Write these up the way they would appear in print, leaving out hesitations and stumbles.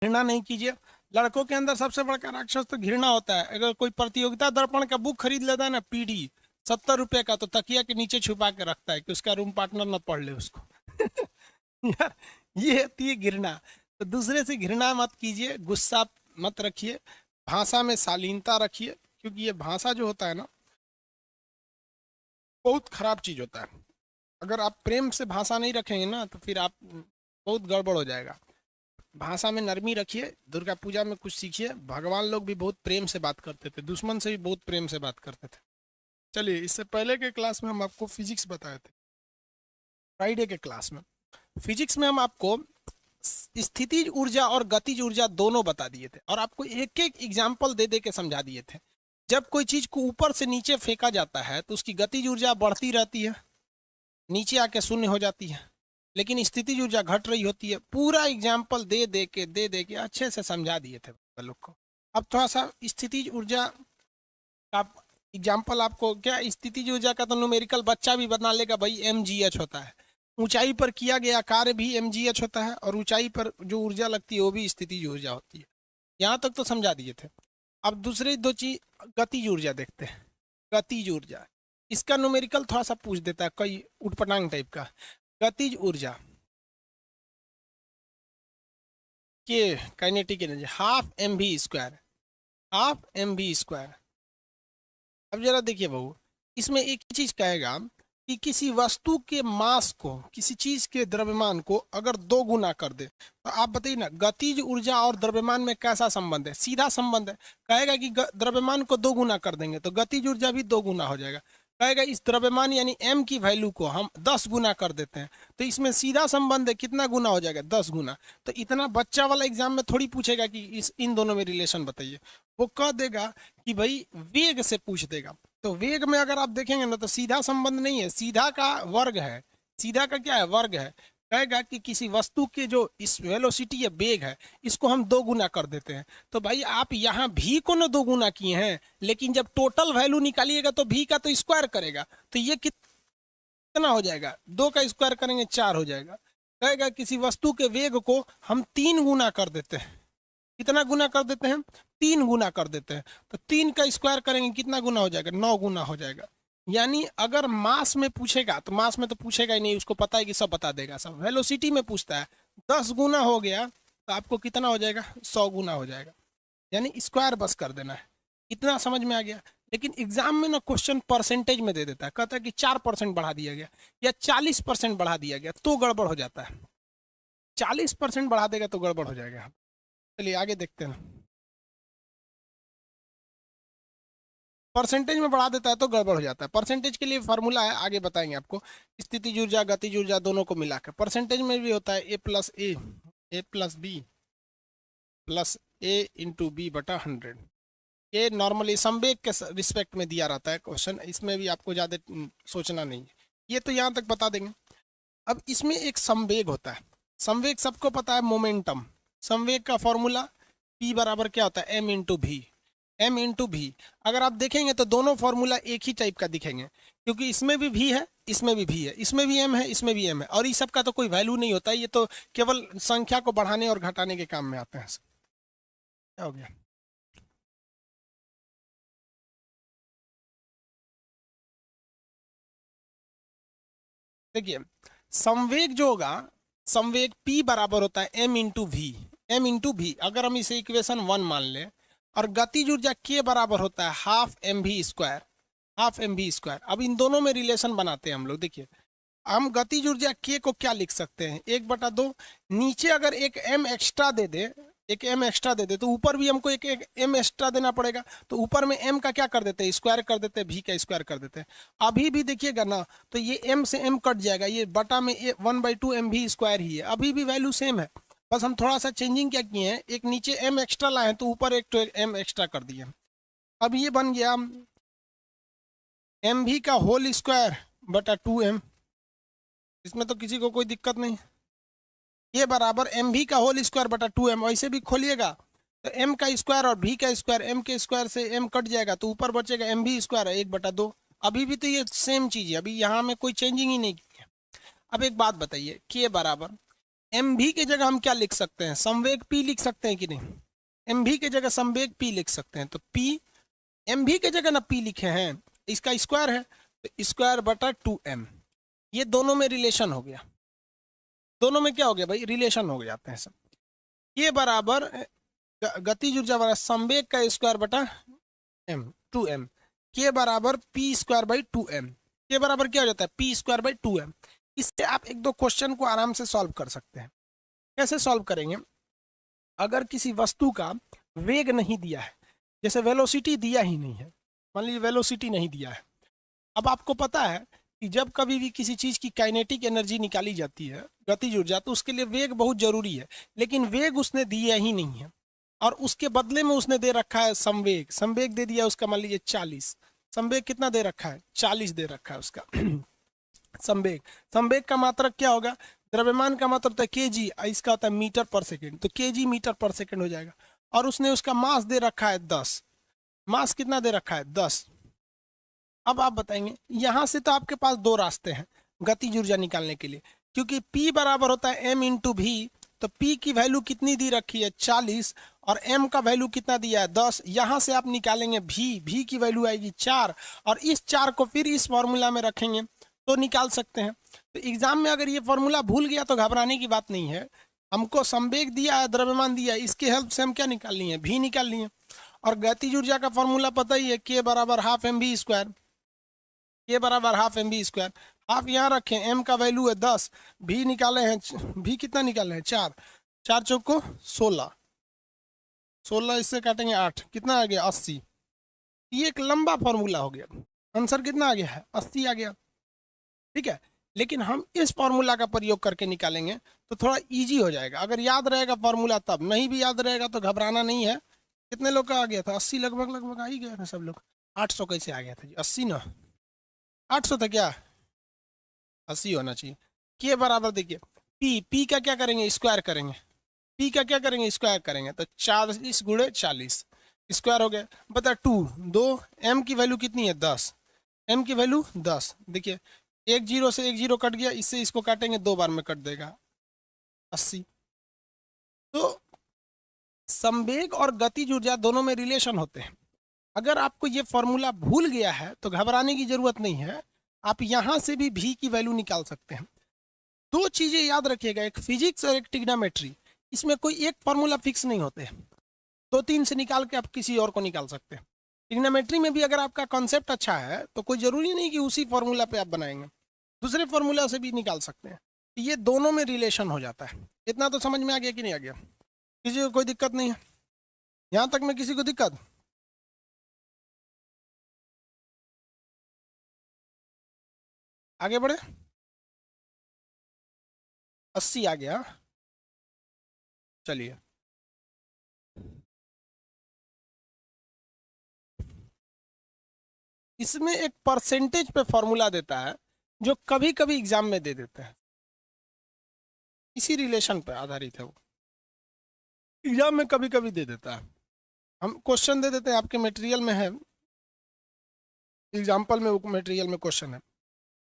घृणा नहीं कीजिए। लड़कों के अंदर सबसे बड़ा राक्षस तो घृणा होता है। अगर कोई प्रतियोगिता दर्पण का बुक खरीद लेता है ना, पीडी 70 रुपए का, तो तकिया के नीचे छुपा के रखता है कि उसका रूम पार्टनर न पढ़ ले उसको। यार, ये होती है घृणा। तो दूसरे से घृणा मत कीजिए, गुस्सा मत रखिए, भाषा में शालीनता रखिए, क्योंकि ये भाषा जो होता है ना, बहुत खराब चीज होता है। अगर आप प्रेम से भाषा नहीं रखेंगे ना, तो फिर आप बहुत गड़बड़ हो जाएगा। भाषा में नरमी रखिए। दुर्गा पूजा में कुछ सीखिए। भगवान लोग भी बहुत प्रेम से बात करते थे, दुश्मन से भी बहुत प्रेम से बात करते थे। चलिए, इससे पहले के क्लास में हम आपको फिजिक्स बताए थे, फ्राइडे के क्लास में। फिजिक्स में हम आपको स्थितिज ऊर्जा और गतिज ऊर्जा दोनों बता दिए थे, और आपको एक एक एग्जाम्पल दे दे के समझा दिए थे। जब कोई चीज को ऊपर से नीचे फेंका जाता है तो उसकी गतिज ऊर्जा बढ़ती रहती है, नीचे आके शून्य हो जाती है, लेकिन स्थितिज ऊर्जा घट रही होती है। पूरा एग्जाम्पल दे दे के अच्छे से समझा दिए थे लोग को। अब थोड़ा सा स्थितिज ऊर्जा का एग्जाम्पल आपको, क्या स्थितिज ऊर्जा का तो न्यूमेरिकल बच्चा भी बना लेगा भाई, mgh होता है। ऊंचाई पर किया गया कार्य भी mgh होता है, और ऊंचाई पर जो ऊर्जा लगती है वो भी स्थितिज ऊर्जा होती है। यहाँ तक तो समझा दिए थे। अब दूसरे दो चीज, गतिज ऊर्जा देखते हैं। गतिज ऊर्जा, इसका न्यूमेरिकल थोड़ा सा पूछ देता है, कई उटपटांग टाइप का। गतिज ऊर्जा के kinetic energy half M V square, half M V square. अब जरा देखिए बहू, इसमें एक ही चीज कहेगा कि किसी वस्तु के मास को, किसी चीज के द्रव्यमान को अगर 2 गुना कर दे, तो आप बताइए ना, गतिज ऊर्जा और द्रव्यमान में कैसा संबंध है? सीधा संबंध है। कहेगा कि द्रव्यमान को 2 गुना कर देंगे तो गतिज ऊर्जा भी 2 गुना हो जाएगा। कहेगा इस द्रव्यमान यानी m की वैल्यू को हम 10 गुना कर देते हैं, तो इसमें सीधा संबंध है, कितना गुना हो जाएगा? 10 गुना। तो इतना बच्चा वाला एग्जाम में थोड़ी पूछेगा कि इन दोनों में रिलेशन बताइए। वो कह देगा कि भाई वेग से पूछ देगा। तो वेग में अगर आप देखेंगे ना, तो सीधा संबंध नहीं है, सीधा का वर्ग है। सीधा का क्या है? वर्ग है। कहेगा कि किसी वस्तु के जो इस वेलोसिटी या वेग है, इसको हम 2 गुना कर देते हैं। तो भाई आप यहाँ भी को ना 2 गुना किए हैं, लेकिन जब टोटल वैल्यू निकालिएगा तो भी का तो स्क्वायर करेगा, तो ये कितना हो जाएगा? 2 का स्क्वायर करेंगे 4 हो जाएगा। कहेगा किसी वस्तु के वेग को हम 3 गुना कर देते हैं। कितना गुना कर देते हैं? 3 गुना कर देते हैं। तो 3 का स्क्वायर करेंगे कितना गुना हो जाएगा? 9 गुना हो जाएगा। यानी अगर मास में पूछेगा, तो मास में तो पूछेगा ही नहीं, उसको पता है कि सब बता देगा सब। वेलोसिटी में पूछता है, 10 गुना हो गया तो आपको कितना हो जाएगा? 100 गुना हो जाएगा। यानी स्क्वायर बस कर देना है। इतना समझ में आ गया। लेकिन एग्जाम में ना क्वेश्चन परसेंटेज में दे देता है, कहता है कि 4% बढ़ा दिया गया या 40% बढ़ा दिया गया, तो गड़बड़ हो जाता है। 40% बढ़ा देगा तो गड़बड़ हो जाएगा। चलिए आगे देखते हैं। परसेंटेज में बढ़ा देता है तो गड़बड़ हो जाता है। परसेंटेज के लिए फार्मूला है, आगे बताएंगे आपको। स्थितिज ऊर्जा गतिज ऊर्जा दोनों को मिलाकर परसेंटेज में भी होता है ए प्लस बी प्लस ए इंटू बी बटा 100। ये नॉर्मली संवेग के रिस्पेक्ट में दिया रहता है क्वेश्चन, इसमें भी आपको ज़्यादा सोचना नहीं है। ये तो यहाँ तक बता देंगे। अब इसमें एक संवेग होता है। संवेग सबको पता है, मोमेंटम। संवेग का फॉर्मूला P बराबर क्या होता है? m इंटू भी। अगर आप देखेंगे तो दोनों फॉर्मूला एक ही टाइप का दिखेंगे, क्योंकि इसमें भी v है, इसमें भी v है, इसमें भी m है, इसमें भी m है, और इस सब का तो कोई वैल्यू नहीं होता है। ये तो केवल संख्या को बढ़ाने और घटाने के काम में आते हैं। क्या हो गया? देखिए, संवेग जो होगा, संवेग P बराबर होता है m इंटू भी। अगर हम इसे इक्वेशन 1 मान लें, और गतिज ऊर्जा K बराबर होता है हाफ एम वी स्क्वायर। अब इन दोनों में रिलेशन बनाते हैं हम लोग। देखिए, हम गतिज ऊर्जा K को क्या लिख सकते हैं? 1/2। नीचे अगर एक m एक्स्ट्रा दे दे, तो ऊपर भी हमको एक m एक्स्ट्रा देना पड़ेगा। तो ऊपर में m का क्या कर देते हैं? स्क्वायर कर देते हैं, v का स्क्वायर कर देते हैं। अभी भी देखिएगा ना, तो ये m से m कट जाएगा, ये बटा में 1/2 mv स्क्वायर ही है। अभी भी वैल्यू सेम है, बस हम थोड़ा सा चेंजिंग क्या किए हैं, एक नीचे m एक्स्ट्रा लाए हैं तो ऊपर एक तो m एक्स्ट्रा कर दिए। अब ये बन गया mv का होल स्क्वायर बटा 2m। इसमें तो किसी को कोई दिक्कत नहीं। ये बराबर एम भी का होल स्क्वायर बटा 2m। ऐसे भी खोलिएगा तो m का स्क्वायर और v का स्क्वायर, m के स्क्वायर से m कट जाएगा तो ऊपर बचेगा m भी स्क्वायर है 1/2। अभी भी तो ये सेम चीज है, अभी यहाँ में कोई चेंजिंग ही नहीं की है। अब एक बात बताइए, k बराबर एम भी की जगह हम क्या लिख सकते हैं, संवेग पी लिख सकते हैं कि नहीं, एम भी की जगह संवेग पी लिख सकते हैं। तो पी एम भी की जगह ना पी लिखे हैं, इसका स्क्वायर है तो स्क्वायर बटा 2m, ये दोनों में रिलेशन हो गया, दोनों में क्या हो गया भाई, रिलेशन हो जाते हैं सब। ये बराबर गतिज ऊर्जा बराबर संवेग का स्क्वायर बटा m 2m, के बराबर पी स्क्वायर बाई 2m, के बराबर क्या हो जाता है पी स्क्वायर बाई 2m। इससे आप एक दो क्वेश्चन को आराम से सॉल्व कर सकते हैं। कैसे सॉल्व करेंगे, अगर किसी वस्तु का वेग नहीं दिया है, जैसे वेलोसिटी दिया ही नहीं है, मान लीजिए वेलोसिटी नहीं दिया है, अब आपको पता है कि जब कभी भी किसी चीज की काइनेटिक एनर्जी निकाली जाती है, गतिज ऊर्जा, तो उसके लिए वेग बहुत जरूरी है, लेकिन वेग उसने दिया ही नहीं है और उसके बदले में उसने दे रखा है संवेग, संवेग दे दिया उसका मान लीजिए 40, संवेग कितना दे रखा है 40 दे रखा है उसका संवेग, संवेग का मात्रक क्या होगा, द्रव्यमान का मात्रक होता है केजी, इसका होता है मीटर पर सेकेंड, तो केजी मीटर पर सेकेंड हो जाएगा। और उसने उसका मास दे रखा है 10, मास कितना दे रखा है 10। अब आप बताएंगे यहां से तो आपके पास दो रास्ते हैं गतिज ऊर्जा निकालने के लिए, क्योंकि P बराबर होता है m इंटू भी, तो P की वैल्यू कितनी दी रखी है 40 और m का वैल्यू कितना दिया है 10। यहां से आप निकालेंगे भी की वैल्यू आएगी 4 और इस 4 को फिर इस फॉर्मूला में रखेंगे तो निकाल सकते हैं। तो एग्जाम में अगर ये फॉर्मूला भूल गया तो घबराने की बात नहीं है, हमको संवेग दिया है, द्रव्यमान दिया है, इसके हेल्प से हम क्या निकालनी है भी निकालनी है। और गतिज ऊर्जा का फॉर्मूला पता ही है, के बराबर हाफ एम बी स्क्वायर, के बराबर half M B square, half यहाँ रखें, एम का वैल्यू है 10, भी निकाले हैं, भी कितना निकाले हैं 4, 4 चौको 16, 16 इससे काटेंगे 8, कितना आ गया 80। ये एक लंबा फॉर्मूला हो गया, आंसर कितना आ गया है 80 आ गया, ठीक है। लेकिन हम इस फॉर्मूला का प्रयोग करके निकालेंगे तो थोड़ा इजी हो जाएगा, अगर याद रहेगा फॉर्मूला तब, नहीं भी याद रहेगा तो घबराना नहीं है। कितने लोग का आ गया था 80, लगभग लगभग आ ही गया था सब लोग। 800 कैसे आ गया था जी, 80 ना 800 था क्या, 80 होना चाहिए। के बराबर देखिए पी का क्या करेंगे स्क्वायर करेंगे, पी का क्या करेंगे स्क्वायर करेंगे, तो 40 गुणे 40 स्क्वायर हो गया बता 2, एम की वैल्यू कितनी है 10, एम की वैल्यू 10, देखिए एक जीरो से एक जीरो कट गया, इससे इसको काटेंगे 2 बार में कट देगा 80। तो संवेग और गतिज ऊर्जा दोनों में रिलेशन होते हैं। अगर आपको ये फॉर्मूला भूल गया है तो घबराने की जरूरत नहीं है, आप यहां से भी की वैल्यू निकाल सकते हैं। दो चीजें याद रखिएगा, एक फिजिक्स और एक ट्रिग्नोमेट्री, इसमें कोई एक फॉर्मूला फिक्स नहीं होते, 2-3 से निकाल के आप किसी और को निकाल सकते हैं। ट्रिग्नोमेट्री में भी अगर आपका कॉन्सेप्ट अच्छा है तो कोई जरूरी नहीं कि उसी फॉर्मूला पे आप बनाएंगे, दूसरे फॉर्मूला से भी निकाल सकते हैं। ये दोनों में रिलेशन हो जाता है। इतना तो समझ में आ गया कि नहीं आ गया, किसी को कोई दिक्कत नहीं है यहां तक में, किसी को दिक्कत, आगे बढ़े। 80 आ गया, चलिए इसमें एक परसेंटेज पे फॉर्मूला देता है जो कभी कभी एग्जाम में दे देते हैं, इसी रिलेशन पर आधारित है वो, एग्जाम में कभी कभी दे देता है। हम क्वेश्चन दे देते हैं, आपके मटेरियल में है, एग्जाम्पल में वो मटेरियल में क्वेश्चन है,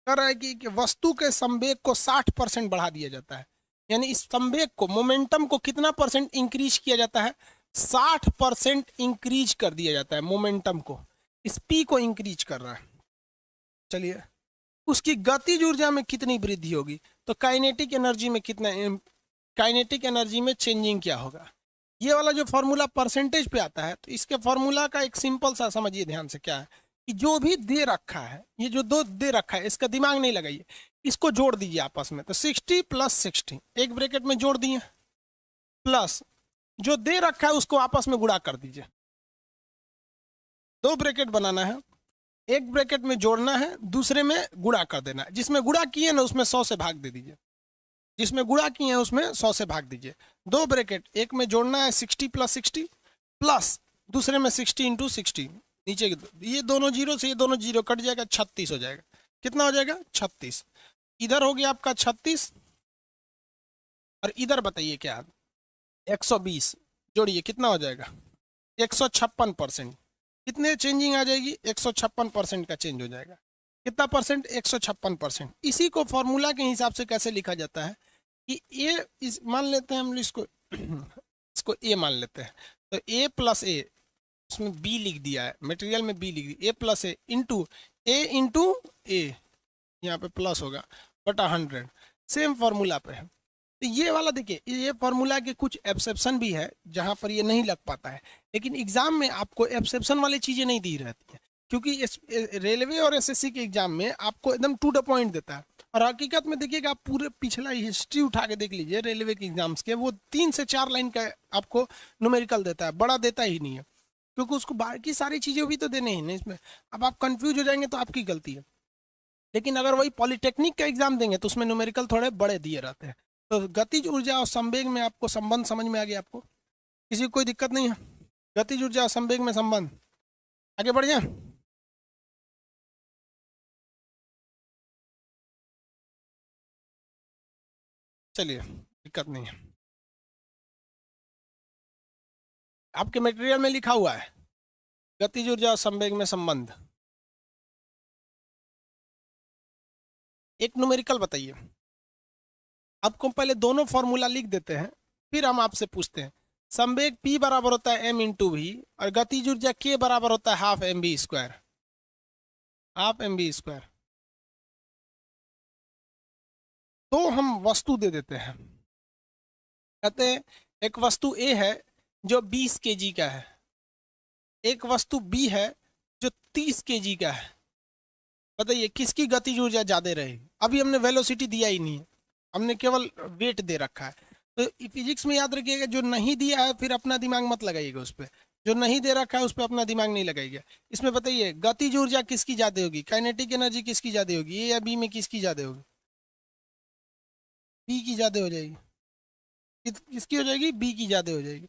कर रहा है कि वस्तु के संवेग को 60% बढ़ा दिया जाता है, यानी इस संवेग को, मोमेंटम को कितना परसेंट इंक्रीज किया जाता है, 60% इंक्रीज कर दिया जाता है मोमेंटम को, इस पी को इंक्रीज कर रहा है। चलिए उसकी गतिज ऊर्जा में कितनी वृद्धि होगी, तो काइनेटिक एनर्जी में कितना, काइनेटिक एनर्जी में चेंजिंग क्या होगा। ये वाला जो फॉर्मूला परसेंटेज पे आता है, तो इसके फॉर्मूला का एक सिंपल सा समझिए ध्यान से, क्या है कि जो भी दे रखा है, ये जो दो दे रखा है इसका दिमाग नहीं लगाइए, इसको जोड़ दीजिए आपस में, तो 60 + 60 एक ब्रैकेट में जोड़ दिए, प्लस जो दे रखा है उसको आपस में गुणा कर दीजिए, 2 ब्रैकेट बनाना है, एक ब्रैकेट में जोड़ना है, दूसरे में गुणा कर देना है, जिसमें गुणा किए ना उसमें 100 से भाग दे दीजिए, जिसमें गुणा किए हैं उसमें 100 से भाग दीजिए। 2 ब्रैकेट, एक में जोड़ना है 60 + 60 प्लस दूसरे में 60 × 60, नीचे ये दोनों जीरो से ये दोनों जीरो कट जाएगा, 36 हो जाएगा। कितना हो जाएगा 36, इधर हो गया आपका 36 और इधर बताइए क्या 120, जोड़िए कितना हो जाएगा 156%, कितने चेंजिंग आ जाएगी 156% का चेंज हो जाएगा। कितना परसेंट 156%। इसी को फॉर्मूला के हिसाब से कैसे लिखा जाता है कि ए इस मान लेते हैं हम इसको इसको ए मान लेते हैं, तो ए प्लस ए, उसमें बी लिख दिया है, मटेरियल में बी लिख दिया, ए प्लस ए इंटू ए, यहाँ पे प्लस होगा बटा 100, सेम फॉर्मूला पे है। तो ये वाला देखिए, ये फॉर्मूला के कुछ एक्सेप्शन भी है जहाँ पर ये नहीं लग पाता है, लेकिन एग्जाम में आपको एक्सेप्शन वाली चीज़ें नहीं दी रहती हैं, क्योंकि रेलवे और एसएससी के एग्जाम में आपको एकदम टू द पॉइंट देता है। और हकीकत में देखिएगा, आप पूरे पिछला हिस्ट्री उठा के देख लीजिए रेलवे के एग्जाम्स के, वो 3 से 4 लाइन का आपको न्यूमेरिकल देता है, बड़ा देता ही नहीं है, क्योंकि उसको बाकी सारी चीज़ें भी तो देने ही नहीं इसमें। अब आप कंफ्यूज हो जाएंगे तो आपकी गलती है। लेकिन अगर वही पॉलिटेक्निक का एग्जाम देंगे तो उसमें न्यूमेरिकल थोड़े बड़े दिए रहते हैं। तो गतिज ऊर्जा और संवेग में आपको संबंध समझ में आ गया, आपको किसी को कोई दिक्कत नहीं है? गतिज ऊर्जा और संवेग में संबंध, आगे बढ़ जाए। चलिए, दिक्कत नहीं है, आपके मटेरियल में लिखा हुआ है गतिज ऊर्जा और संवेग में संबंध। एक न्यूमेरिकल बताइए। आपको पहले दोनों फॉर्मूला लिख देते हैं, फिर हम आपसे पूछते हैं। संवेग P बराबर होता है m इंटू वी, और गतिज ऊर्जा K बराबर होता है half M B square, half M B square. तो हम वस्तु दे देते हैं, कहते हैं एक वस्तु A है जो 20 kg का है, एक वस्तु B है जो 30 kg का है। बताइए किसकी गतिज ऊर्जा ज्यादा रहेगी? अभी हमने वेलोसिटी दिया ही नहीं है, हमने केवल वेट दे रखा है। तो फिजिक्स में याद रखिएगा, जो नहीं दिया है फिर अपना दिमाग मत लगाइएगा उस पर, जो नहीं दे रखा है उस पर अपना दिमाग नहीं लगाइएगा। इसमें बताइए गतिज ऊर्जा किसकी ज्यादा होगी, काइनेटिक एनर्जी किसकी ज्यादा होगी, ए या बी में किसकी ज्यादा होगी? बी की ज्यादा हो जाएगी। किसकी हो जाएगी? बी की ज्यादा हो जाएगी।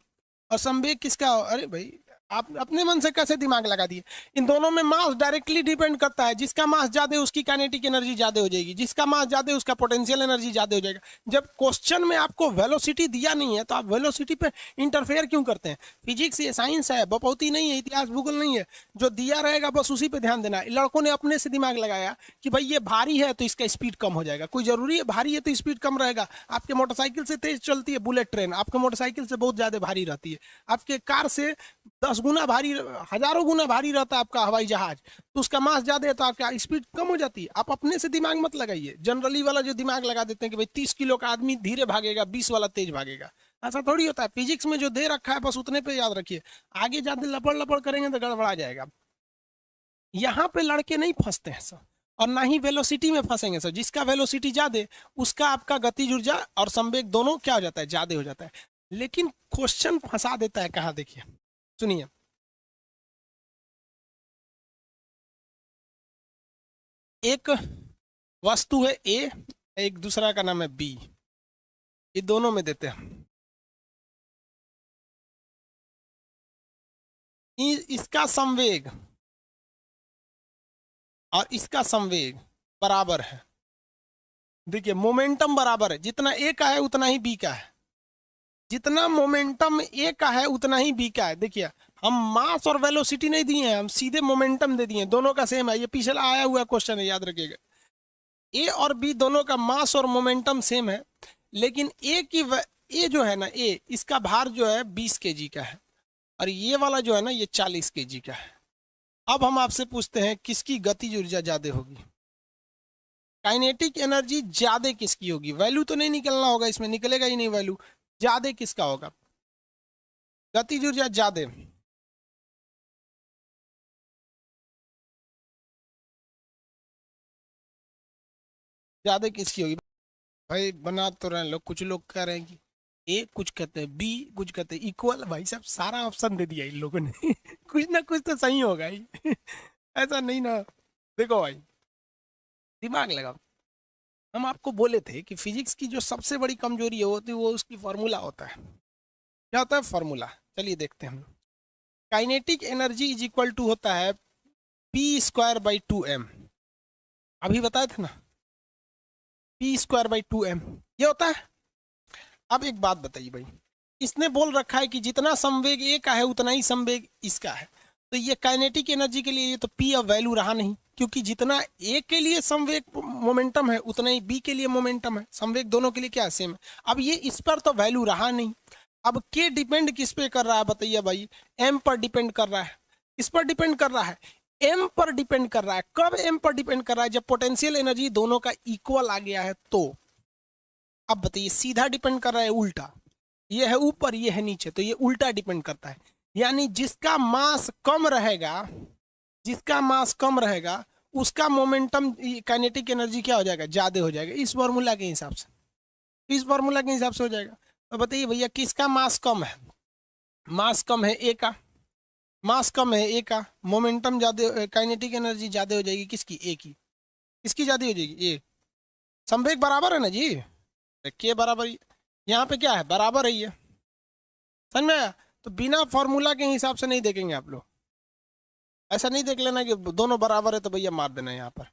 और संवेग किसका अरे भाई, आप अपने मन से कैसे दिमाग लगा दिए? इन दोनों में मास डायरेक्टली डिपेंड करता है, जिसका मास ज्यादा है उसकी काइनेटिक एनर्जी ज्यादा हो जाएगी, जिसका मास ज्यादा है उसका पोटेंशियल एनर्जी ज्यादा हो जाएगा। जब क्वेश्चन में आपको वेलोसिटी दिया नहीं है तो आप वेलोसिटी पे इंटरफेयर क्यों करते हैं? फिजिक्स ये साइंस है, बपौती नहीं है, इतिहास भूगोल नहीं है। जो दिया रहेगा बस उसी पे ध्यान देना है। लड़कों ने अपने से दिमाग लगाया कि भाई ये भारी है तो इसका स्पीड कम हो जाएगा, कोई जरूरी है भारी है तो स्पीड कम रहेगा? आपके मोटरसाइकिल से तेज चलती है बुलेट ट्रेन, आपके मोटरसाइकिल से बहुत ज्यादा भारी रहती है। आपके कार से 10 गुना भारी, हजारों गुना भारी रहता है आपका हवाई जहाज, तो उसका मास ज्यादा है तो आपका स्पीड कम हो जाती है। आप अपने से दिमाग मत लगाइए, जनरली वाला जो दिमाग लगा देते हैं कि भाई 30 किलो का आदमी धीरे भागेगा, 20 वाला तेज भागेगा, ऐसा थोड़ी होता है। फिजिक्स में जो दे रखा है बस उतने पे याद रखिए, आगे ज्यादा लपड़ लपड़ करेंगे तो गड़बड़ा जाएगा। यहाँ पे लड़के नहीं फंसते हैं सर, और ना ही वेलोसिटी में फंसेंगे सर। जिसका वेलोसिटी ज्यादा उसका आपका गतिज ऊर्जा और संवेग दोनों क्या हो जाता है? ज्यादा हो जाता है। लेकिन क्वेश्चन फंसा देता है कहाँ, देखिए सुनिए। एक वस्तु है ए, एक दूसरा का नाम है बी, ये दोनों में देते हैं। इसका संवेग और इसका संवेग बराबर है। देखिए मोमेंटम बराबर है, जितना ए का है उतना ही बी का है, जितना मोमेंटम ए का है उतना ही बी का है। देखिए हम मास और वेलोसिटी नहीं दिए हैं, हम सीधे मोमेंटम दे दिए, दोनों का सेम है। ये पिछला आया हुआ क्वेश्चन है, याद रखिएगा। ए और बी दोनों का मास और मोमेंटम सेम है, लेकिन ए जो है ना, ए इसका भार जो है 20 kg का है, और ये वाला जो है ना ये 40 kg का है। अब हम आपसे पूछते हैं किसकी गतिज ऊर्जा ज्यादा होगी, काइनेटिक एनर्जी ज्यादा किसकी होगी? वैल्यू तो नहीं निकलना होगा, इसमें निकलेगा ही नहीं वैल्यू। ज्यादा किसका होगा? गतिज ऊर्जा ज्यादा ज्यादा किसकी होगी? भाई बना तो रहे हैं लोग, कुछ लोग कह रहे हैं कि ए, कुछ कहते हैं बी, कुछ कहते हैं इक्वल। भाई साहब सारा ऑप्शन दे दिया इन लोगों ने कुछ ना कुछ तो सही होगा ही ऐसा नहीं ना। देखो भाई दिमाग लगाओ, हम आपको बोले थे कि फिजिक्स की जो सबसे बड़ी कमजोरी होती है वो उसकी फॉर्मूला होता है। क्या होता है फॉर्मूला? चलिए देखते हैं हम। Kinetic energy is equal to होता है p² / 2m, अभी बताए थे ना, p²/2m ये होता है। अब एक बात बताइए भाई, इसने बोल रखा है कि जितना संवेग ए का है उतना ही संवेग इसका है, तो ये काइनेटिक एनर्जी के लिए ये तो p अब वैल्यू रहा नहीं, क्योंकि जितना ए के लिए संवेग मोमेंटम है उतना ही बी के लिए मोमेंटम है, संवेग दोनों के लिए क्या सेम है। अब ये इस पर तो वैल्यू रहा नहीं, अब के डिपेंड किस पे कर रहा है बताइए भाई, एम पर डिपेंड कर रहा है, किस पर डिपेंड कर रहा है, एम पर डिपेंड कर रहा है। कब एम पर डिपेंड कर रहा है, जब पोटेंशियल एनर्जी दोनों का इक्वल आ गया है तो। अब बताइए सीधा डिपेंड कर रहा है उल्टा, ये है ऊपर ये है नीचे, तो ये उल्टा डिपेंड करता है। यानी जिसका मास कम रहेगा, जिसका मास कम रहेगा उसका मोमेंटम काइनेटिक एनर्जी क्या हो जाएगा, ज्यादा हो जाएगा, इस फॉर्मूला के हिसाब से, इस फॉर्मूला के हिसाब से हो जाएगा। तो बताइए भैया किसका मास कम है, मास कम है ए का, मास कम है ए का, मोमेंटम ज्यादा, काइनेटिक एनर्जी ज्यादा हो जाएगी किसकी, ए की, किसकी ज्यादा हो जाएगी, ए। संवेग बराबर है ना जी, के बराबर, यहाँ पे क्या है बराबर है ये, समझ में आया। तो बिना फॉर्मूला के हिसाब से नहीं देखेंगे आप लोग, ऐसा नहीं देख लेना कि दोनों बराबर है तो भैया मार देना यहाँ पर।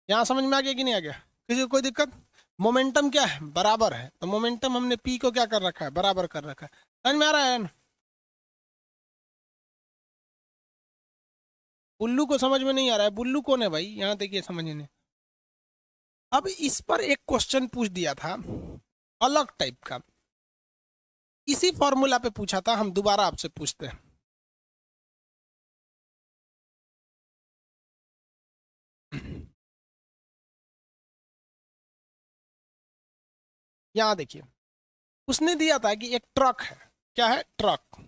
यहाँ समझ में आ गया कि नहीं आ गया, किसी को कोई दिक्कत। मोमेंटम क्या है, बराबर है, तो मोमेंटम हमने पी को क्या कर रखा है, बराबर कर रखा है। समझ में आ रहा है, बुल्लू को समझ में नहीं आ रहा है, बुल्लू कौन है भाई, यहाँ देखिए समझने ने। अब इस पर एक क्वेश्चन पूछ दिया था अलग टाइप का, इसी फॉर्मूला पे पूछा था, हम दोबारा आपसे पूछते हैं। यहां देखिए उसने दिया था कि एक ट्रक है, क्या है ट्रक,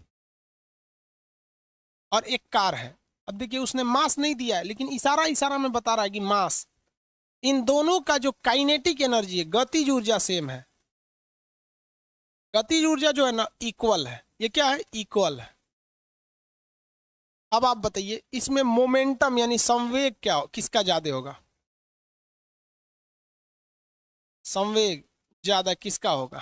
और एक कार है। अब देखिए उसने मास नहीं दिया है, लेकिन इशारा इशारा में बता रहा है कि मास, इन दोनों का जो काइनेटिक एनर्जी है, गतिज ऊर्जा सेम है, गतिज ऊर्जा जो है ना इक्वल है, ये क्या है इक्वल है। अब आप बताइए इसमें मोमेंटम यानी संवेग क्या किसका ज्यादा होगा, संवेग ज्यादा किसका होगा,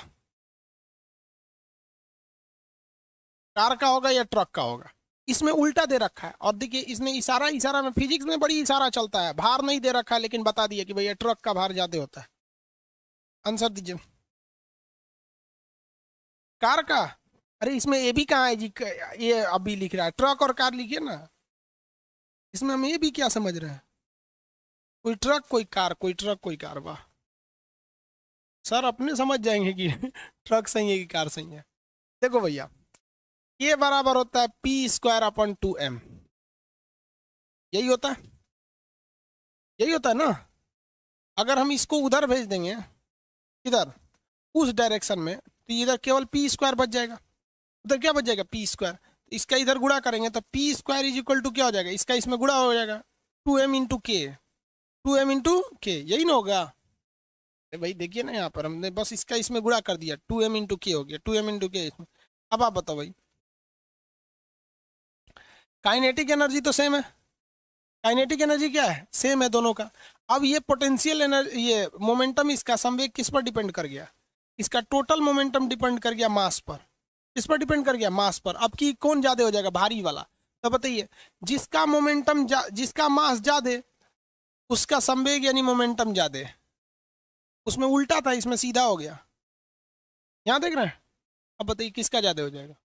कार का होगा या ट्रक का होगा। इसमें उल्टा दे रखा है, और देखिए इसने इशारा इशारा में, फिजिक्स में बड़ी इशारा चलता है, भार नहीं दे रखा है लेकिन बता दिया कि भैया ट्रक का भार ज्यादा होता है। आंसर दीजिए, कार का। अरे इसमें ये भी कहाँ है जी, ये अभी लिख रहा है ट्रक और कार लिखिए ना, इसमें हम ये भी क्या समझ रहे हैं, कोई ट्रक कोई कार, कोई ट्रक कोई कार, वाह सर अपने समझ जाएंगे कि ट्रक सही है कि कार सही है। देखो भैया ये बराबर होता है पी स्क्वायर अपन 2m, यही होता है, यही होता है ना। अगर हम इसको उधर भेज देंगे, इधर उस डायरेक्शन में, तो इधर केवल पी स्क्वायर बच जाएगा, उधर क्या बच जाएगा पी स्क्वायर, तो इसका इधर गुणा करेंगे तो P square is equal to क्या हो जाएगा, इसका इसमें गुणा हो जाएगा 2m इंटू के, 2m इंटू के, यही ना होगा। अरे भाई देखिए ना यहाँ पर हमने बस इसका इसमें गुणा कर दिया, 2m इंटू के हो गया, 2m इंटू के इसमें। अब आप बताओ भाई, काइनेटिक एनर्जी तो सेम है, काइनेटिक एनर्जी क्या है सेम है दोनों का। अब ये पोटेंशियल एनर्जी, ये मोमेंटम इसका संवेग किस पर डिपेंड कर गया, इसका टोटल मोमेंटम डिपेंड कर गया मास पर, किस पर डिपेंड कर गया मास पर। अब की कौन ज्यादा हो जाएगा, भारी वाला। तो बताइए जिसका मोमेंटम जिसका मास ज्यादा उसका संवेग यानी मोमेंटम ज्यादा, उसमें उल्टा था इसमें सीधा हो गया, यहाँ देख रहे हैं। अब बताइए किसका ज्यादा हो जाएगा,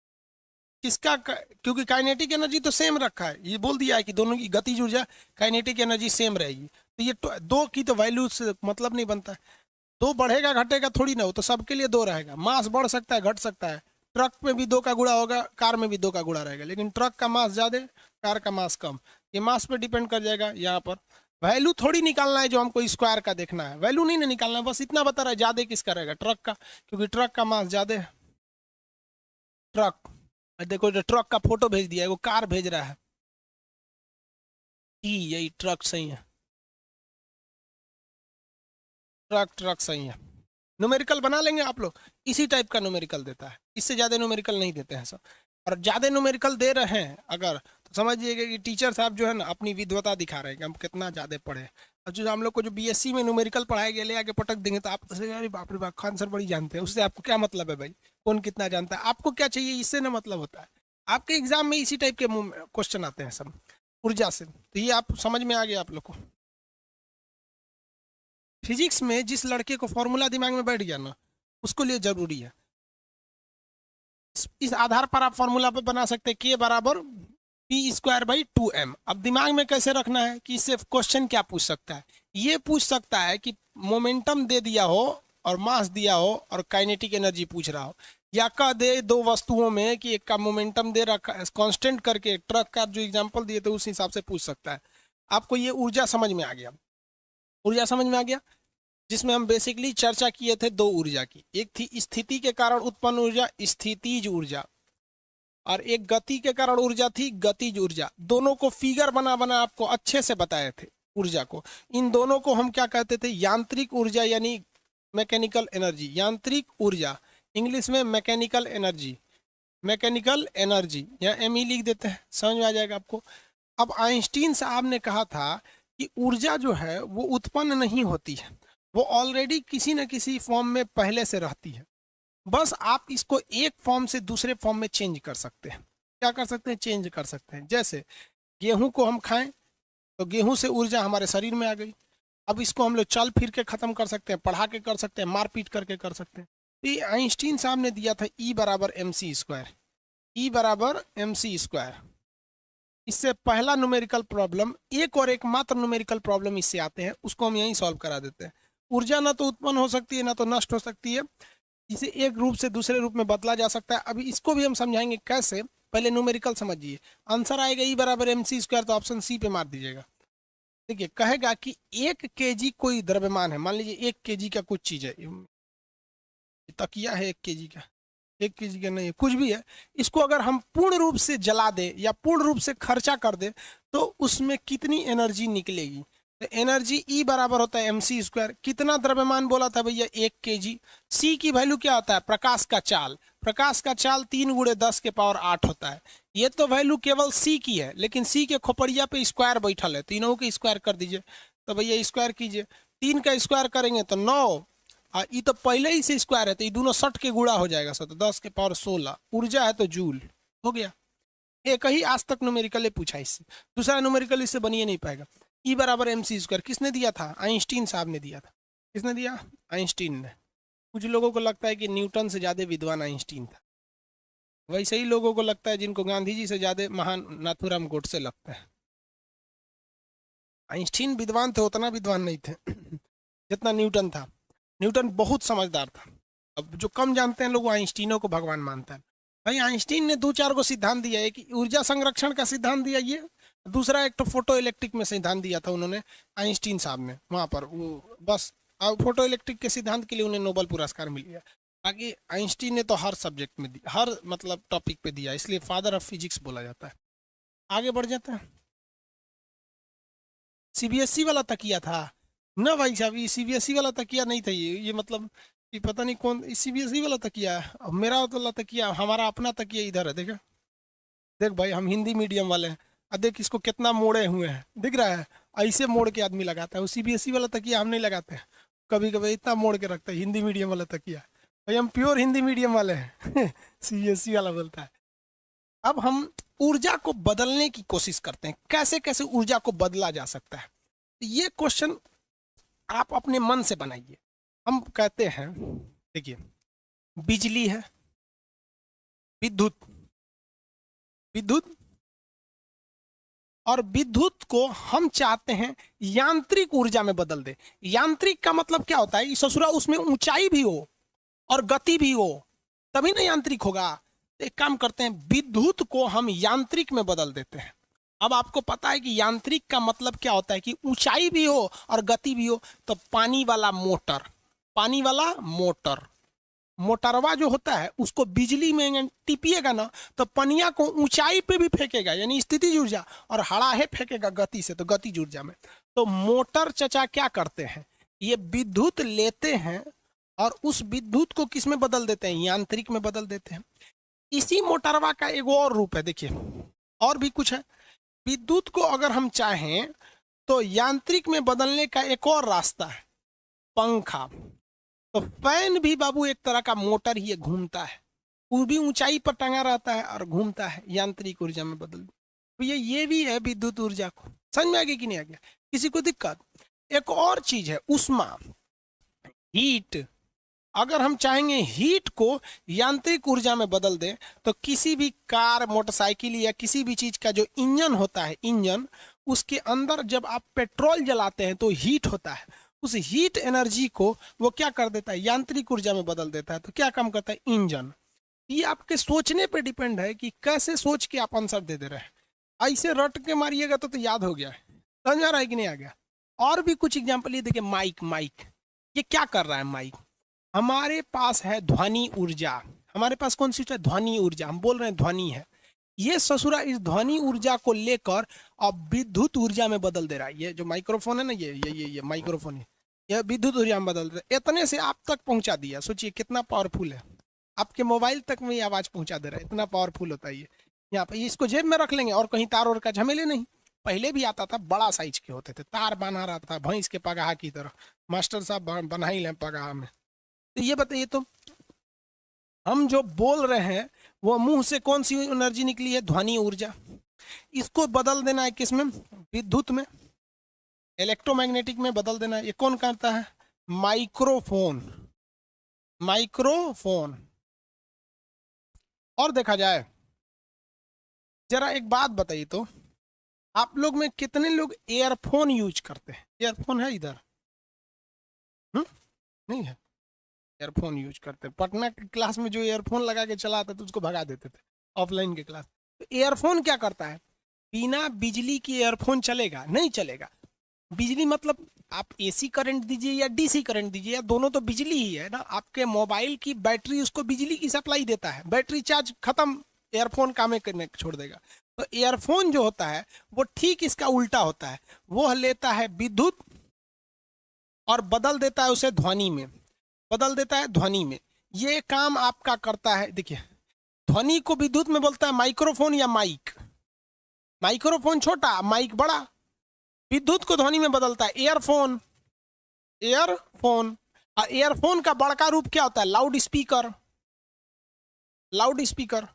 किसका क्योंकि काइनेटिक एनर्जी तो सेम रखा है, ये बोल दिया है कि दोनों की गतिज ऊर्जा काइनेटिक एनर्जी सेम रहेगी, तो ये दो की तो वैल्यू से मतलब नहीं बनता है, दो बढ़ेगा घटेगा थोड़ी ना हो, तो सबके लिए दो रहेगा, मास बढ़ सकता है घट सकता है, ट्रक में भी 2 का गुणा होगा, कार में भी 2 का गुणा रहेगा, लेकिन ट्रक का मास ज्यादा कार का मास कम, ये मास पे डिपेंड कर जाएगा। यहाँ पर वैल्यू थोड़ी निकालना है जो हमको स्क्वायर का देखना है, वैल्यू नहीं ना निकालना है, बस इतना बता रहा है ज्यादा किसका रहेगा, ट्रक का, क्योंकि ट्रक का मास ज्यादा है। ट्रक, देखो जो ट्रक का फोटो भेज दिया है वो कार भेज रहा है, यही ट्रक सही है, ट्रक ट्रक सही है। न्यूमेरिकल बना लेंगे आप लोग, इसी टाइप का न्यूमेरिकल देता है, इससे ज्यादा न्यूमेरिकल नहीं देते हैं सब। और ज्यादा न्यूमेरिकल दे रहे हैं अगर, तो समझिएगा कि टीचर साहब जो है ना अपनी विद्वता दिखा रहे हैं कि हम कितना ज्यादा पढ़े। और जो हम लोग को जो बीएससी में न्यूमेरिकल पढ़ाया गया ले आके पटक देंगे तो आप अरे बाप रे बाप खान सर बड़ी जानते हैं, उससे आपको क्या मतलब है भाई, कौन कितना जानता है, आपको क्या चाहिए इससे ना मतलब होता है। आपके एग्जाम में इसी टाइप के क्वेश्चन आते हैं सब ऊर्जा से, तो ये आप समझ में आ गया आप लोग को। फिजिक्स में जिस लड़के को फॉर्मूला दिमाग में बैठ गया ना उसको लिए जरूरी है, इस आधार पर आप फॉर्मूला पे बना सकते हैं के बराबर p²/2m। अब दिमाग में कैसे रखना है कि इससे क्वेश्चन क्या पूछ सकता है, ये पूछ सकता है कि मोमेंटम दे दिया हो और मास दिया हो और काइनेटिक एनर्जी पूछ रहा हो, या कह दे दो वस्तुओं में कि एक का मोमेंटम दे रखा है कांस्टेंट करके, ट्रक का जो एग्जांपल दिए थे उस हिसाब से पूछ सकता है। आपको ये ऊर्जा समझ में आ गया, ऊर्जा समझ में आ गया, जिसमें हम बेसिकली चर्चा किए थे दो ऊर्जा की, एक थी स्थिति के कारण उत्पन्न ऊर्जा, स्थितिज ऊर्जा, और एक गति के कारण ऊर्जा थी, गतिज ऊर्जा। दोनों को फिगर बना बना आपको अच्छे से बताए थे ऊर्जा को। इन दोनों को हम क्या कहते थे, यांत्रिक ऊर्जा यानी मैकेनिकल एनर्जी, यांत्रिक ऊर्जा, इंग्लिश में मैकेनिकल एनर्जी, मैकेनिकल एनर्जी, या एमई लिख देते हैं, समझ में आ जाएगा आपको। अब आइंस्टीन साहब ने कहा था कि ऊर्जा जो है वो उत्पन्न नहीं होती है, वो ऑलरेडी किसी न किसी फॉर्म में पहले से रहती है, बस आप इसको एक फॉर्म से दूसरे फॉर्म में चेंज कर सकते हैं। क्या कर सकते हैं, चेंज कर सकते हैं। जैसे गेहूं को हम खाएं तो गेहूं से ऊर्जा हमारे शरीर में आ गई, अब इसको हम लोग चल फिर के खत्म कर सकते हैं, पढ़ा के कर सकते हैं, मारपीट करके कर सकते हैं। तो ये आइंस्टीन साहब ने दिया था E = mc², E = mc²। इससे पहला न्यूमेरिकल प्रॉब्लम, एक और एक मात्र न्यूमेरिकल प्रॉब्लम इससे आते हैं, उसको हम यहीं सॉल्व करा देते हैं। ऊर्जा ना तो उत्पन्न हो सकती है ना तो नष्ट हो सकती है, इसे एक रूप से दूसरे रूप में बदला जा सकता है। अभी इसको भी हम समझाएंगे कैसे, पहले न्यूमेरिकल समझिए। आंसर आएगा E = mc², तो ऑप्शन सी पे मार दीजिएगा। देखिए कहेगा कि 1 kg कोई द्रव्यमान है, मान लीजिए 1 kg का कुछ चीज है, तकिया है 1 kg का, 1 kg का नहीं है, कुछ भी है, इसको अगर हम पूर्ण रूप से जला दे या पूर्ण रूप से खर्चा कर दे तो उसमें कितनी एनर्जी निकलेगी। तो एनर्जी E बराबर होता है mc²। कितना द्रव्यमान बोला था भैया, 1 kg। C की वैल्यू क्या होता है, प्रकाश का चाल, प्रकाश का चाल 3 × 10⁸ होता है। ये तो वैल्यू केवल C की है, लेकिन C के खोपड़िया पे स्क्वायर बैठल है, तीनों के स्क्वायर कर दीजिए। तो भैया स्क्वायर कीजिए, 3 का स्क्वायर करेंगे तो 9, ये तो पहले ही से स्क्वायर है तो ये दोनों 60 के गुणा हो जाएगा, तो 10⁻16। ऊर्जा है तो जूल हो गया। एक ही आज तक न्यूमेरिकल पूछा इससे, दूसरा न्यूमेरिकल इससे बनिए नहीं पाएगा। E = mc², किसने दिया था, आइंस्टीन साहब ने दिया था। किसने दिया, आइंस्टीन ने। कुछ लोगों को लगता है कि न्यूटन से ज्यादा विद्वान आइंस्टीन था, वैसे ही लोगों को लगता है जिनको गांधी जी से ज्यादा महान नाथूराम गोडसे लगता है। आइंस्टीन विद्वान थे, उतना विद्वान नहीं थे जितना न्यूटन था। न्यूटन बहुत समझदार था। अब जो कम जानते हैं लोग आइंस्टीनों को भगवान मानता है। भाई आइंस्टीन ने 2-4 को सिद्धांत दिया है कि ऊर्जा संरक्षण का सिद्धांत दिया, ये दूसरा एक तो फोटो इलेक्ट्रिक में सिद्धांत दिया था उन्होंने, आइंस्टीन साहब ने वहां पर, वो बस फोटो इलेक्ट्रिक के सिद्धांत के लिए उन्हें नोबेल पुरस्कार मिल गया। बाकी आइंस्टीन ने तो हर सब्जेक्ट में दिया, हर मतलब टॉपिक पे दिया, इसलिए फादर ऑफ फिजिक्स बोला जाता है। आगे बढ़ जाता है। सीबीएसई वाला तकिया था ना भाई साहब, ये सीबीएसई वाला तकिया नहीं था, ये मतलब ये पता नहीं कौन सीबीएसई वाला तकिया है। अब मेरा वाला तकिया, हमारा अपना तकिया इधर है, देखा देख भाई, हम हिंदी मीडियम वाले हैं। अब देख इसको कितना मोड़े हुए हैं, दिख रहा है, ऐसे मोड़ के आदमी लगाता है। वो सीबीएसई वाला तकिया हम नहीं लगाते हैं, कभी कभी इतना मोड़ के रखता है, हिंदी मीडियम वाला तकिया भाई, हम प्योर हिंदी मीडियम वाले हैं सीबीएसई वाला बोलता है। अब हम ऊर्जा को बदलने की कोशिश करते हैं, कैसे कैसे ऊर्जा को बदला जा सकता है, ये क्वेश्चन आप अपने मन से बनाइए। हम कहते हैं, देखिए बिजली है, विद्युत, विद्युत, और विद्युत को हम चाहते हैं यांत्रिक ऊर्जा में बदल दे। यांत्रिक का मतलब क्या होता है, ससुरा उसमें ऊंचाई भी हो और गति भी हो, तभी ना यांत्रिक होगा। एक काम करते हैं, विद्युत को हम यांत्रिक में बदल देते हैं। अब आपको पता है कि यांत्रिक का मतलब क्या होता है कि ऊंचाई भी हो और गति भी हो। तो पानी वाला मोटर, पानी वाला मोटर, मोटरवा जो होता है उसको बिजली में टिपिएगा ना तो पनिया को ऊंचाई पे भी फेंकेगा, यानी स्थितिज ऊर्जा, और हड़ाहे फेंकेगा गति से, तो गतिज ऊर्जा में। तो मोटर चचा क्या करते हैं, ये विद्युत लेते हैं और उस विद्युत को किस में बदल देते हैं, यांत्रिक में बदल देते हैं। इसी मोटरवा का एक और रूप है, देखिए और भी कुछ है। विद्युत को अगर हम चाहें तो यांत्रिक में बदलने का एक और रास्ता है, पंखा। तो फैन भी बाबू एक तरह का मोटर ही घूमता है, वो भी ऊंचाई पर टंगा रहता है और घूमता है, यांत्रिक ऊर्जा में बदल। तो ये भी है विद्युत ऊर्जा को। समझ में आ गया कि नहीं आ गया, किसी को दिक्कत। एक और चीज है, उष्मा, हीट, अगर हम चाहेंगे हीट को यांत्रिक ऊर्जा में बदल दें तो किसी भी कार मोटरसाइकिल या किसी भी चीज का जो इंजन होता है, इंजन, उसके अंदर जब आप पेट्रोल जलाते हैं तो हीट होता है, उस हीट एनर्जी को वो क्या कर देता है, यांत्रिक ऊर्जा में बदल देता है। तो क्या काम करता है, इंजन। ये आपके सोचने पे डिपेंड है कि कैसे सोच के आप आंसर दे रहे हैं। ऐसे रट के मारिएगा तो याद हो गया है, समझ आ रहा है कि नहीं आ गया। और भी कुछ एग्जांपल ये देखिए, माइक। माइक ये क्या कर रहा है, माइक हमारे पास है ध्वनि ऊर्जा, हमारे पास कौन सी ध्वनि ऊर्जा, हम बोल रहे हैं ध्वनि है, ये ससुरा इस ध्वनि ऊर्जा को लेकर अब विद्युत ऊर्जा में बदल दे रहा है। ये जो माइक्रोफोन है ना, ये माइक्रोफोन है, यह विद्युत ऊर्जा में बदल दे रहा है। इतने से आप तक पहुंचा दिया, सोचिए कितना पावरफुल है, आपके मोबाइल तक में ये आवाज पहुंचा दे रहा है, इतना पावरफुल होता है ये। यहाँ पे इसको जेब में रख लेंगे और कहीं तार और का झमेले नहीं। पहले भी आता था, बड़ा साइज के होते थे, तार बना रहा था भैंस के पगाह की तरह, मास्टर साहब बना ही लें पगाह में। तो ये बताइए, तो हम जो बोल रहे हैं वो मुंह से कौन सी एनर्जी निकली है, ध्वनि ऊर्जा। इसको बदल देना है किसमें, विद्युत में, इलेक्ट्रोमैग्नेटिक में बदल देना है। ये कौन करता है, माइक्रोफोन। माइक्रोफोन। और देखा जाए, जरा एक बात बताइए तो, आप लोग में कितने लोग एयरफोन यूज करते हैं, एयरफोन है इधर, नहीं है, एयरफोन यूज करते हैं। पटना की क्लास में जो एयरफोन लगा के चलाते थे उसको भगा देते थे ऑफलाइन के क्लास। तो एयरफोन क्या करता है, बिना बिजली की एयरफोन चलेगा नहीं, चलेगा। बिजली मतलब आप एसी करंट दीजिए या डीसी करंट दीजिए, या दोनों तो बिजली ही है ना। आपके मोबाइल की बैटरी उसको बिजली की सप्लाई देता है, बैटरी चार्ज खत्म, एयरफोन काम करने छोड़ देगा। तो एयरफोन जो होता है वो ठीक इसका उल्टा होता है, वो लेता है विद्युत और बदल देता है उसे ध्वनि में, बदल देता है ध्वनि में। ये काम आपका करता है, देखिए ध्वनि को विद्युत में बोलता है माइक्रोफोन या माइक। माइक्रोफोन छोटा, माइक बड़ा, विद्युत को ध्वनि में बदलता है एयरफोन। एयरफोन, और एयरफोन का बड़का रूप क्या होता है, लाउड स्पीकर। लाउड स्पीकर,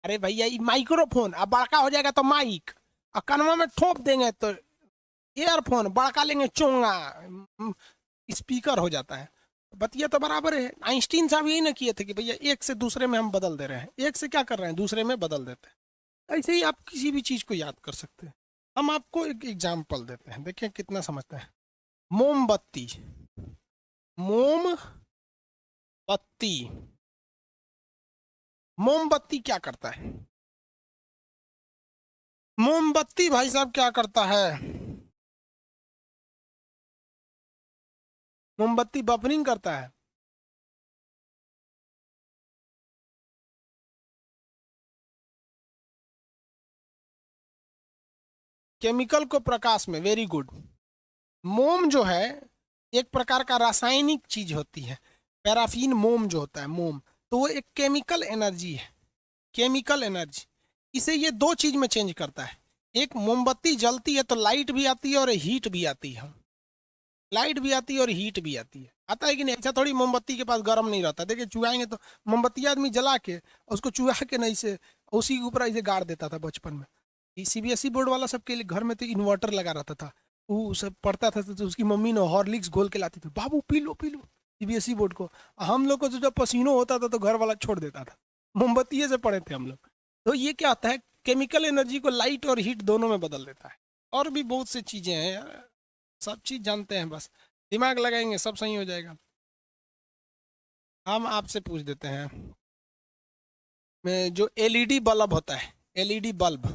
अरे भैया ये माइक्रोफोन, अब बड़का हो जाएगा तो माइक, और कनवा में ठोप देंगे तो एयरफोन, बड़का लेंगे चोंगा, स्पीकर हो जाता है। बतिया तो बराबर है। आइंस्टीन साहब यही ना किए थे कि भैया एक से दूसरे में हम बदल दे रहे हैं, एक से क्या कर रहे हैं दूसरे में बदल देते हैं। ऐसे ही आप किसी भी चीज को याद कर सकते हैं। हम आपको एक एग्जाम्पल देते हैं, देखिए कितना समझते हैं। मोमबत्ती, मोमबत्ती, मोमबत्ती क्या करता है, मोमबत्ती भाई साहब क्या करता है, मोमबत्ती बफरिंग करता है। केमिकल को प्रकाश में, वेरी गुड। मोम जो है एक प्रकार का रासायनिक चीज होती है, पैराफिन मोम जो होता है, मोम, तो वो एक केमिकल एनर्जी है, केमिकल एनर्जी। इसे ये दो चीज में चेंज करता है। एक मोमबत्ती जलती है तो लाइट भी आती है और हीट भी आती है, लाइट भी आती है और हीट भी आती है। आता है कि नहीं, ऐसा थोड़ी मोमबत्ती के पास गर्म नहीं रहता। देखिए चुहाएंगे तो मोमबत्ती आदमी जला के उसको चुहा के नहीं से उसी के ऊपर ऐसे गाड़ देता था बचपन में। सीबीएसई बोर्ड वाला सबके लिए घर में तो इन्वर्टर लगा रहता था, वो सब पढ़ता था तो उसकी मम्मी ने हॉर्लिक्स घोल के लाती थी, बाबू P low P low, CBSE board को। हम लोग को तो जब पसीनो होता था तो घर वाला छोड़ देता था, मोमबत्ती से पढ़े थे हम लोग। तो ये क्या होता है, केमिकल एनर्जी को लाइट और हीट दोनों में बदल देता है। और भी बहुत सी चीजें हैं यार, सब चीज जानते हैं, बस दिमाग लगाएंगे सब सही हो जाएगा। हम आपसे पूछ देते हैं, जो एलईडी बल्ब होता है, एलईडी बल्ब,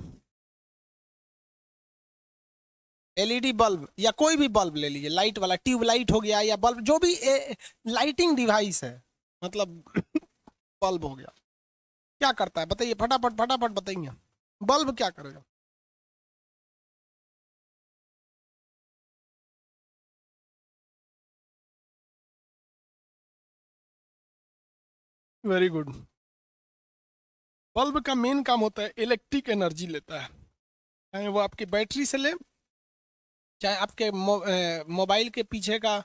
एलईडी बल्ब या कोई भी बल्ब ले लीजिए, लाइट वाला, ट्यूबलाइट हो गया या बल्ब, जो भी लाइटिंग डिवाइस है, मतलब बल्ब हो गया, क्या करता है बताइए, फटाफट फटाफट बताइए, बल्ब क्या करेगा। Very good. बल्ब का मेन काम होता है इलेक्ट्रिक एनर्जी लेता है, चाहे वो आपकी बैटरी से ले, चाहे आपके मोबाइल के पीछे का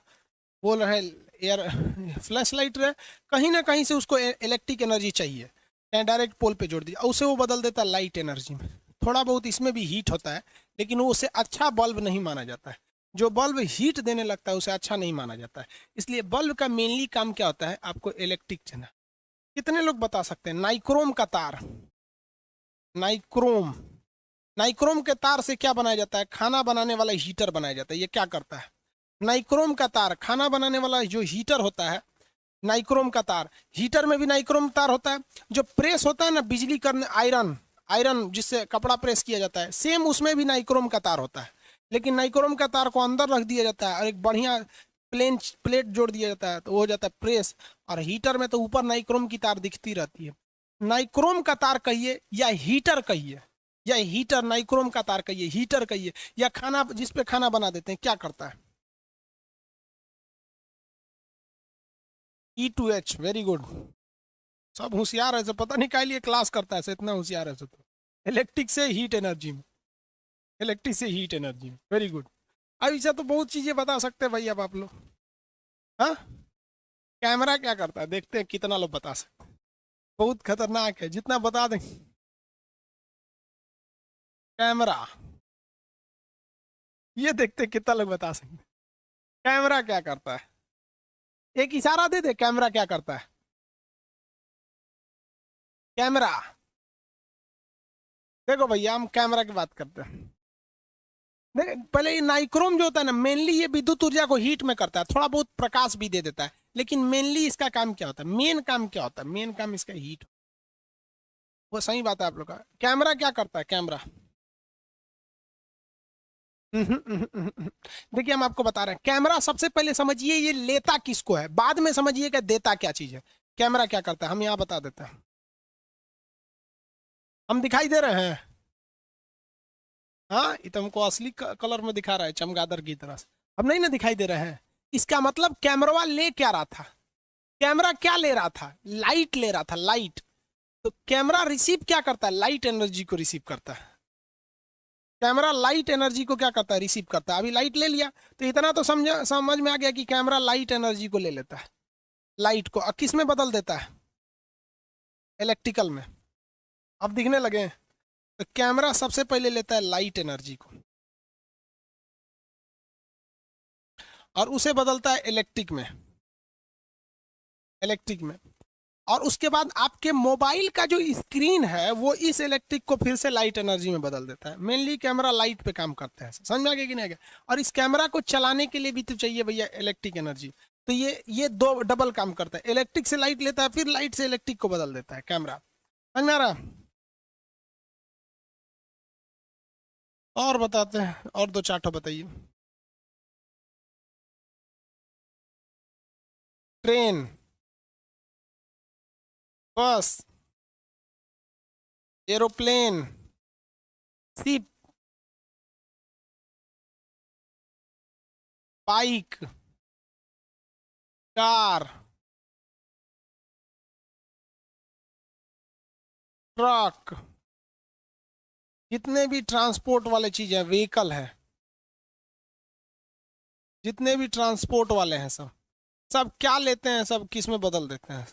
बोल रहे एयर फ्लैश लाइट रहे, कहीं ना कहीं से उसको इलेक्ट्रिक एनर्जी चाहिए, चाहे डायरेक्ट पोल पे जोड़ दीजिए, उसे वो बदल देता है लाइट एनर्जी में। थोड़ा बहुत इसमें भी हीट होता है, लेकिन वो उसे अच्छा बल्ब नहीं माना जाता है। जो बल्ब हीट देने लगता है उसे अच्छा नहीं माना जाता है। इसलिए बल्ब का मेनली काम क्या होता है, आपको इलेक्ट्रिक देना। कितने लोग बता सकते हैं? नाइक्रोम का तार, नाइक्रोम, नाइक्रोम के तार से क्या बनाया जाता है? खाना बनाने वाला हीटर बनाया जाता है। ये क्या करता है? नाइक्रोम का तार, खाना बनाने वाला जो हीटर होता है, नाइक्रोम का तार, हीटर में भी नाइक्रोम तार होता है। जो प्रेस होता है ना बिजली करने, आयरन, आयरन जिससे कपड़ा प्रेस किया जाता है, सेम उसमें भी नाइक्रोम का तार होता है। लेकिन नाइक्रोम का तार को अंदर रख दिया जाता है और एक बढ़िया प्लेन प्लेट जोड़ दिया जाता है, तो वो हो जाता है प्रेस। और हीटर में तो ऊपर नाइक्रोम की तार दिखती रहती है। नाइक्रोम का तार कहिए या हीटर कहिए, या हीटर, नाइक्रोम का तार कहिए, हीटर कहिए, या खाना जिसपे खाना बना देते हैं, क्या करता है? E2H, very good. सब होशियार है, सब पता नहीं काहे लिए क्लास करता है, से इतना होशियार है। तो इलेक्ट्रिक से हीट एनर्जी में, इलेक्ट्रिक से हीट एनर्जी में, वेरी गुड। अब ऐसा तो बहुत चीजें बता सकते हैं भाई अब आप लोग। हाँ, कैमरा क्या करता है, देखते हैं कितना लोग बता सकते हैं। बहुत खतरनाक है, जितना बता दें। कैमरा, ये देखते हैं कितना लोग बता सकते हैं। कैमरा क्या करता है? एक इशारा दे दे, कैमरा क्या करता है? कैमरा, देखो भैया हम कैमरा की बात करते हैं। देख, पहले ये नाइक्रोम जो होता है ना, मेनली ये विद्युत ऊर्जा को हीट में करता है, थोड़ा बहुत प्रकाश भी दे देता है, लेकिन मेनली इसका काम क्या होता है, मेन काम क्या होता है? मेन काम इसका हीट। वो सही बात है आप लोग का। कैमरा क्या करता है? कैमरा, देखिए हम आपको बता रहे हैं। कैमरा सबसे पहले समझिए ये लेता किसको है, बाद में समझिए कि देता क्या चीज है। कैमरा क्या करता है हम यहाँ बता देते हैं। हम दिखाई दे रहे हैं? हाँ, ये तो हमको असली कलर में दिखा रहा है, चमगादड़ की तरह से। अब नहीं ना दिखाई दे रहे हैं? इसका मतलब कैमरा ले क्या रहा था? कैमरा क्या ले रहा था? लाइट ले रहा था, लाइट। तो कैमरा रिसीव क्या करता है? लाइट एनर्जी को रिसीव करता है। कैमरा लाइट एनर्जी को क्या करता है? रिसीव करता है। अभी लाइट ले लिया, तो इतना तो समझ में आ गया कि कैमरा लाइट एनर्जी को ले लेता है। लाइट को किस में बदल देता है? इलेक्ट्रिकल में। अब दिखने लगे हैं। तो कैमरा सबसे पहले लेता है लाइट एनर्जी को और उसे बदलता है इलेक्ट्रिक में, इलेक्ट्रिक में। और उसके बाद आपके मोबाइल का जो स्क्रीन है वो इस इलेक्ट्रिक को फिर से लाइट एनर्जी में बदल देता है। मेनली कैमरा लाइट पे काम करता है, समझ में आ गया कि नहीं आ गया? और इस कैमरा को चलाने के लिए भी तो चाहिए भैया इलेक्ट्रिक एनर्जी। तो ये दो डबल काम करता है, इलेक्ट्रिक से लाइट लेता है, फिर लाइट से इलेक्ट्रिक को बदल देता है कैमरा। समझ में आ रहा? और बताते हैं, और दो चार्ट बताइए। ट्रेन, बस, aeroplane, ship, bike, car, truck, जितने भी ट्रांसपोर्ट वाले चीज है, व्हीकल है, जितने भी ट्रांसपोर्ट वाले हैं सब, सब क्या लेते हैं, सब किस में बदल देते हैं?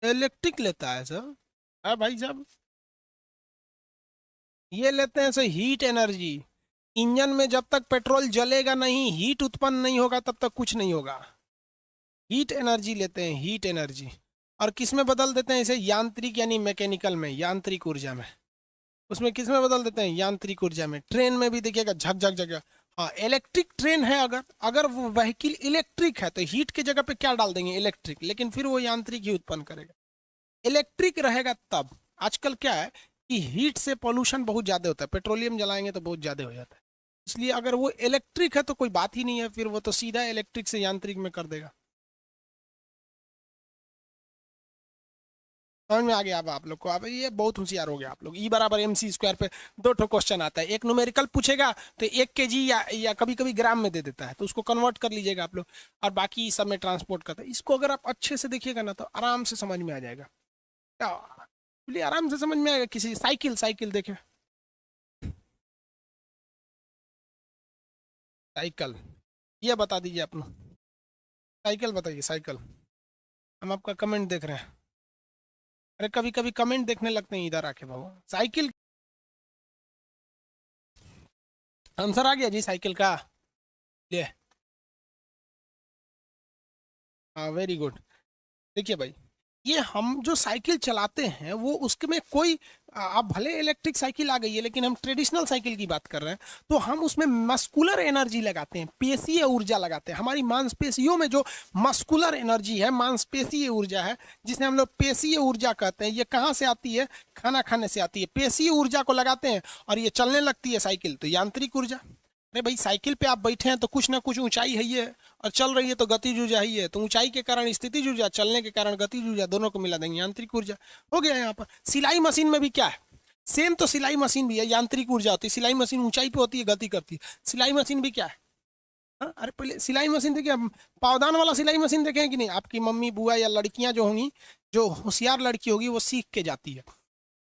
इलेक्ट्रिक लेता है सब। हाँ भाई साहब, ये लेते हैं सर हीट एनर्जी। इंजन में जब तक पेट्रोल जलेगा नहीं, हीट उत्पन्न नहीं होगा, तब तक कुछ नहीं होगा। हीट एनर्जी लेते हैं, हीट एनर्जी। और किस में बदल देते हैं इसे? यांत्रिक यानी मैकेनिकल में, यांत्रिक ऊर्जा में। उसमें किस में बदल देते हैं? यांत्रिक ऊर्जा में। ट्रेन में भी देखिएगा झक झक झक। हाँ, इलेक्ट्रिक ट्रेन है, अगर अगर वो व्हीकल इलेक्ट्रिक है तो हीट की जगह पे क्या डाल देंगे? इलेक्ट्रिक, लेकिन फिर वो यांत्रिक ही उत्पन्न करेगा। इलेक्ट्रिक रहेगा तब। आजकल क्या है कि हीट से पोल्यूशन बहुत ज्यादा होता है, पेट्रोलियम जलाएंगे तो बहुत ज्यादा हो जाता है। इसलिए अगर वो इलेक्ट्रिक है तो कोई बात ही नहीं है, फिर वो तो सीधा इलेक्ट्रिक से यांत्रिक में कर देगा। समझ में आ गया अब आप लोग को? अब ये बहुत होशियार हो गया आप लोग। E = MC² पे दो ठो क्वेश्चन आता है, एक न्यूमेरिकल पूछेगा तो 1 kg या कभी कभी ग्राम में दे देता है, तो उसको कन्वर्ट कर लीजिएगा आप लोग। और बाकी सब में ट्रांसपोर्ट करता है। इसको अगर आप अच्छे से देखिएगा ना तो आराम से समझ में आ जाएगा। क्या बोलिए? आराम से समझ में आएगा। किसी साइकिल, साइकिल देखे, साइकिल, ये बता दीजिए अपना। साइकिल बताइए, साइकिल। हम आपका कमेंट देख रहे हैं। अरे कभी कभी कमेंट देखने लगते हैं इधर आके बाबू। साइकिल आंसर आ गया जी साइकिल का। ले, हाँ वेरी गुड। देखिए भाई, ये हम जो साइकिल चलाते हैं वो उसके में कोई आप भले इलेक्ट्रिक साइकिल आ गई है लेकिन हम ट्रेडिशनल साइकिल की बात कर रहे हैं। तो हम उसमें मस्कुलर एनर्जी लगाते हैं, पेशीय ऊर्जा लगाते हैं। हमारी मांसपेशियों में जो मस्कुलर एनर्जी है, मांसपेशीय ऊर्जा है, जिसे हम लोग पेशीय ऊर्जा कहते हैं, ये कहाँ से आती है? खाना खाने से आती है। पेशीय ऊर्जा को लगाते हैं और ये चलने लगती है साइकिल, तो यांत्रिक ऊर्जा। अरे भाई साइकिल पे आप बैठे हैं तो कुछ ना कुछ ऊंचाई है ही है, और चल रही है तो गतिज ऊर्जा ही है। तो ऊंचाई के कारण स्थितिज ऊर्जा, चलने के कारण गतिज ऊर्जा, दोनों को मिला देंगे यांत्रिक ऊर्जा। हो गया। यहाँ पर सिलाई मशीन में भी क्या है? सेम तो सिलाई मशीन भी है, यांत्रिक ऊर्जा होती है। सिलाई मशीन ऊंचाई पे होती है, गति करती है। सिलाई मशीन भी क्या है? हाँ, अरे पहले सिलाई मशीन देखिए, हम पावदान वाला सिलाई मशीन देखे हैं कि नहीं? आपकी मम्मी बुआ या लड़कियां जो होंगी, जो होशियार लड़की होगी, वो सीख के जाती है।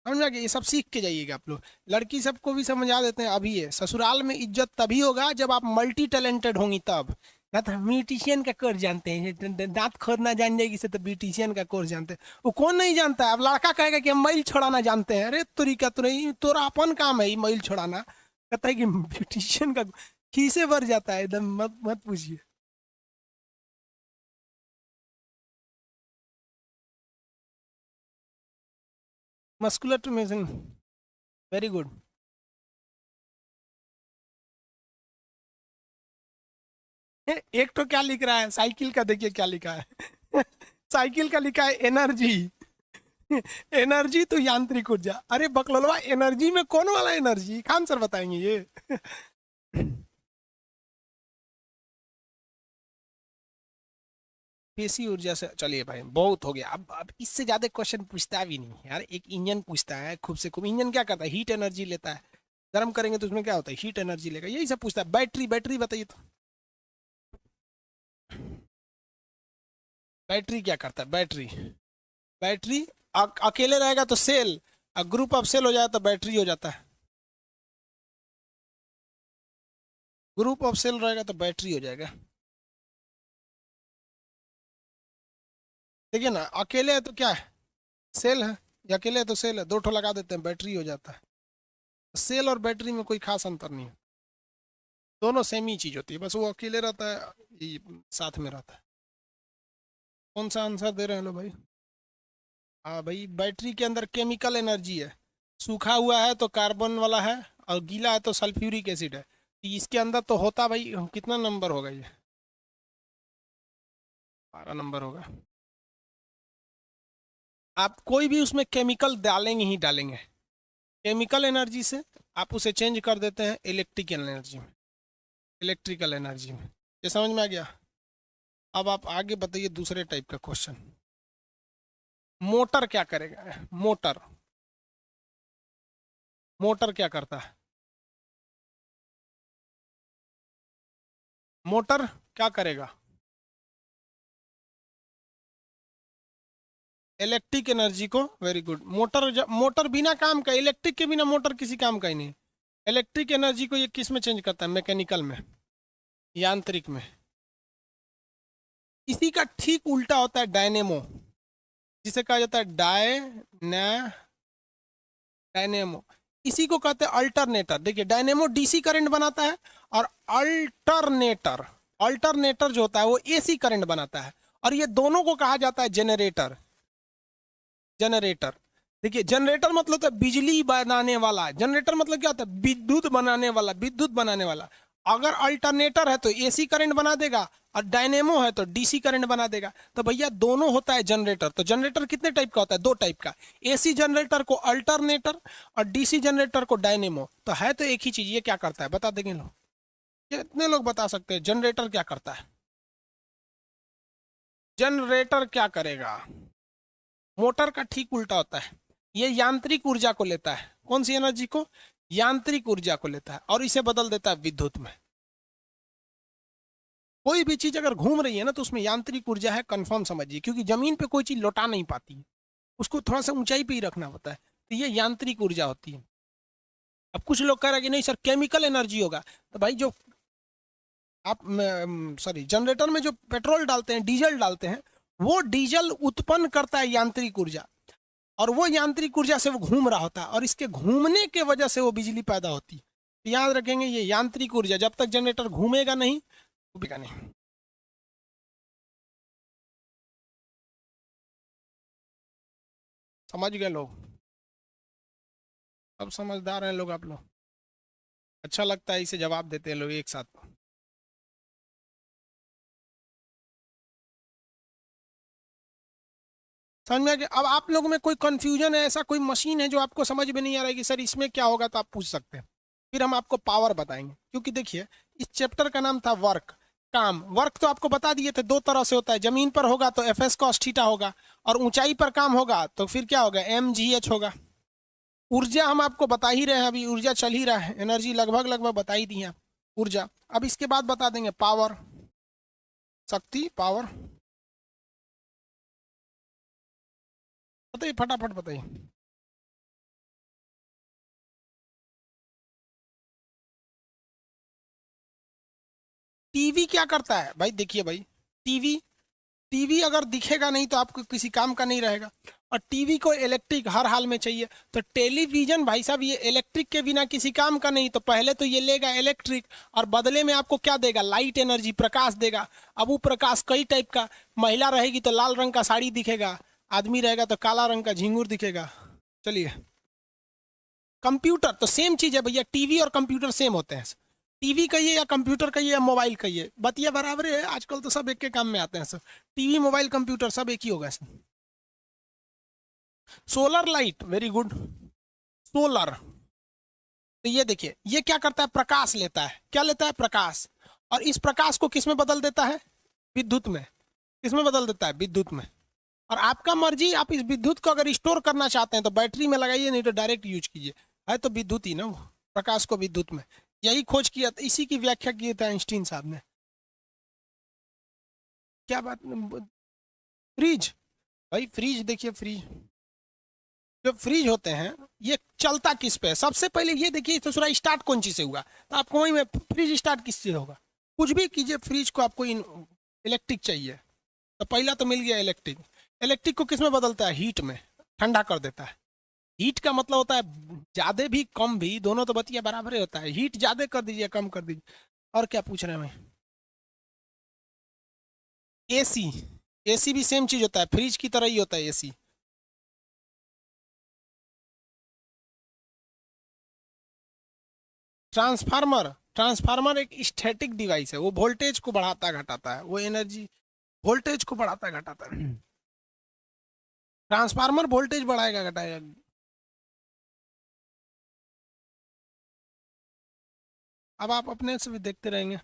समझ में? ये सब सीख के जाइएगा आप लोग। लड़की सबको भी समझा देते हैं अभी। ये ससुराल में इज्जत तभी होगा जब आप मल्टी टैलेंटेड होंगी तब। ना तो ब्यूटिशियन का कोर्स जानते हैं, दांत खोदना जान जाएगी से तो ब्यूटिशियन का कोर्स जानते हैं। वो कौन नहीं जानता है? अब लड़का कहेगा कि हम मैल छोड़ाना जानते हैं। अरे तोरी का तो नहीं, तोरा अपन काम है मैल छोड़ाना। कहता है कि ब्यूटिशियन का खीसे भर जाता है एकदम, मत मत पूछिए। मस्कुलर टू मेसन, वेरी गुड। एक तो क्या लिख रहा है साइकिल का, देखिए क्या लिखा है। साइकिल का लिखा है एनर्जी। एनर्जी तो यांत्रिक ऊर्जा। अरे बकलोलवा, एनर्जी में कौन वाला एनर्जी? खान सर बताएंगे ये। पेशी ऊर्जा से, चलिए भाई बहुत हो गया। अब इससे ज्यादा क्वेश्चन पूछता भी नहीं यार। एक इंजन पूछता है, खूब से खूब। इंजन क्या करता है? हीट एनर्जी लेता है। गर्म करेंगे तो उसमें क्या होता है? हीट एनर्जी लेगा। यही सब पूछता है। बैटरी, बैटरी बताइए तो। बैटरी क्या करता है? बैटरी, बैटरी अकेले रहेगा तो सेल, और ग्रुप ऑफ सेल हो जाए तो बैटरी हो जाता है। ग्रुप ऑफ सेल रहेगा तो बैटरी हो जाएगा। देखिए ना, अकेले है तो क्या है? सेल है। या अकेले है तो सेल है, दो ठो लगा देते हैं, बैटरी हो जाता है। सेल और बैटरी में कोई खास अंतर नहीं है, दोनों सेम ही चीज होती है। बस वो अकेले रहता है, ये साथ में रहता है। कौन सा आंसर दे रहे हैं लो भाई? हाँ भाई, बैटरी के अंदर केमिकल एनर्जी है। सूखा हुआ है तो कार्बन वाला है, और गीला है तो सल्फ्यूरिक एसिड है। तो इसके अंदर तो होता भाई, कितना नंबर होगा ये? 12 नंबर होगा। आप कोई भी उसमें केमिकल डालेंगे ही डालेंगे। केमिकल एनर्जी से आप उसे चेंज कर देते हैं इलेक्ट्रिकल एनर्जी में, इलेक्ट्रिकल एनर्जी में। ये समझ में आ गया? अब आप आगे बताइए दूसरे टाइप का क्वेश्चन। मोटर क्या करेगा? मोटर, मोटर क्या करता है? मोटर क्या करेगा? इलेक्ट्रिक एनर्जी को, वेरी गुड। मोटर मोटर बिना काम का, इलेक्ट्रिक के बिना मोटर किसी काम का ही नहीं। इलेक्ट्रिक एनर्जी को ये किस में चेंज करता है? मैकेनिकल में, यांत्रिक में। इसी का ठीक उल्टा होता है डायनेमो, जिसे कहा जाता है डायनेमो। इसी को कहते हैं अल्टरनेटर। देखिए, डायनेमो डीसी करंट बनाता है, और अल्टरनेटर, अल्टरनेटर जो होता है वो एसी करंट बनाता है। और ये दोनों को कहा जाता है जनरेटर। जनरेटर, देखिए जनरेटर मतलब होता है बिजली बनाने वाला। जनरेटर मतलब क्या होता है? विद्युत बनाने वाला, विद्युत बनाने वाला। अगर अल्टरनेटर है तो एसी करंट बना देगा, और डायनेमो है तो डीसी करंट बना देगा। तो भैया दोनों होता है जनरेटर। तो जनरेटर कितने टाइप का होता है? दो टाइप का। एसी जनरेटर को अल्टरनेटर, और डीसी जनरेटर को डायनेमो। तो है तो एक ही चीज। ये क्या करता है बता देंगे लोग? कितने लोग बता सकते हैं जनरेटर क्या करता है? जनरेटर क्या करेगा? मोटर का ठीक उल्टा होता है। ये यांत्रिक ऊर्जा को लेता है। कौन सी एनर्जी को? यांत्रिक ऊर्जा को लेता है, और इसे बदल देता है विद्युत में। कोई भी चीज अगर घूम रही है ना, तो उसमें यांत्रिक ऊर्जा है, कंफर्म समझिए। क्योंकि जमीन पे कोई चीज लौटा नहीं पाती है, उसको थोड़ा सा ऊंचाई पे ही रखना होता है। तो ये यांत्रिक ऊर्जा होती है। अब कुछ लोग कह रहे हैं कि नहीं सर केमिकल एनर्जी होगा। तो भाई जो आप, सॉरी, जनरेटर में जो पेट्रोल डालते हैं, डीजल डालते हैं, वो डीजल उत्पन्न करता है यांत्रिक ऊर्जा। और वो यांत्रिक ऊर्जा से वो घूम रहा होता है और इसके घूमने के वजह से वो बिजली पैदा होती है। तो याद रखेंगे ये यांत्रिक ऊर्जा, जब तक जनरेटर घूमेगा नहीं घूमेगा नहीं। समझ गए लोग? अब समझदार हैं लोग आप लोग। अच्छा लगता है इसे जवाब देते हैं लोग एक साथ। समझ में आ गया? अब आप लोगों में कोई कंफ्यूजन है, ऐसा कोई मशीन है जो आपको समझ में नहीं आ रहा है कि सर इसमें क्या होगा, तो आप पूछ सकते हैं, फिर हम आपको पावर बताएंगे। क्योंकि देखिए इस चैप्टर का नाम था वर्क, काम। वर्क तो आपको बता दिए थे दो तरह से होता है, जमीन पर होगा तो एफ एस कॉस थीटा होगा, और ऊंचाई पर काम होगा तो फिर क्या होगा, एम जी एच होगा। ऊर्जा हम आपको बता ही रहे हैं, अभी ऊर्जा चल ही रहा है, एनर्जी लगभग लगभग बता ही दी है ऊर्जा। अब इसके बाद बता देंगे पावर, शक्ति, पावर। बताइए फटाफट बताइए। टीवी क्या करता है भाई? देखिए भाई, टीवी टीवी अगर दिखेगा नहीं तो आपको किसी काम का नहीं रहेगा, और टीवी को इलेक्ट्रिक हर हाल में चाहिए। तो टेलीविजन भाई साहब ये इलेक्ट्रिक के बिना किसी काम का नहीं, तो पहले तो ये लेगा इलेक्ट्रिक और बदले में आपको क्या देगा, लाइट एनर्जी, प्रकाश देगा। अब वो प्रकाश कई टाइप का, महिला रहेगी तो लाल रंग का साड़ी दिखेगा, आदमी रहेगा तो काला रंग का झिंगुर दिखेगा। चलिए, कंप्यूटर तो सेम चीज है भैया, टीवी और कंप्यूटर सेम होते हैं। टीवी कहिए या कंप्यूटर कहिए या मोबाइल कहिए, बतिया बराबर है। आजकल तो सब एक के काम में आते हैं सब, टीवी मोबाइल कंप्यूटर सब एक ही होगा sir. Solar light, very good, solar. तो ये देखिए ये क्या करता है, प्रकाश लेता है। क्या लेता है, प्रकाश। और इस प्रकाश को किस में बदल देता है, विद्युत में। किस में बदल देता है, विद्युत में। और आपका मर्जी, आप इस विद्युत को अगर स्टोर करना चाहते हैं तो बैटरी में लगाइए, नहीं तो डायरेक्ट यूज कीजिए। है तो विद्युत ही ना वो, प्रकाश को विद्युत में। यही खोज किया था, इसी की व्याख्या की था आइंस्टीन साहब ने। क्या बात, फ्रिज। भाई फ्रिज देखिए, फ्रिज, जो फ्रिज होते हैं ये चलता किस पे है? सबसे पहले ये देखिए दूसरा स्टार्ट कौन चीज से हुआ, तो आपको वही में फ्रिज स्टार्ट किस से होगा? कुछ भी कीजिए, फ्रिज को आपको इलेक्ट्रिक चाहिए, तो पहला तो मिल गया इलेक्ट्रिक। इलेक्ट्रिक को किस में बदलता है, हीट में, ठंडा कर देता है। हीट का मतलब होता है ज्यादा भी कम भी, दोनों तो बतिया बराबर ही होता है। हीट ज्यादा कर दीजिए, कम कर दीजिए। और क्या पूछ रहे हैं भाई? एसी, एसी भी सेम चीज होता है, फ्रिज की तरह ही होता है एसी। ट्रांसफार्मर, ट्रांसफार्मर एक स्टैटिक डिवाइस है, वो वोल्टेज को बढ़ाता घटाता है, वो एनर्जी वोल्टेज को बढ़ाता घटाता है। ट्रांसफार्मर वोल्टेज बढ़ाएगा घटाएगा। अब आप अपने से भी देखते रहेंगे।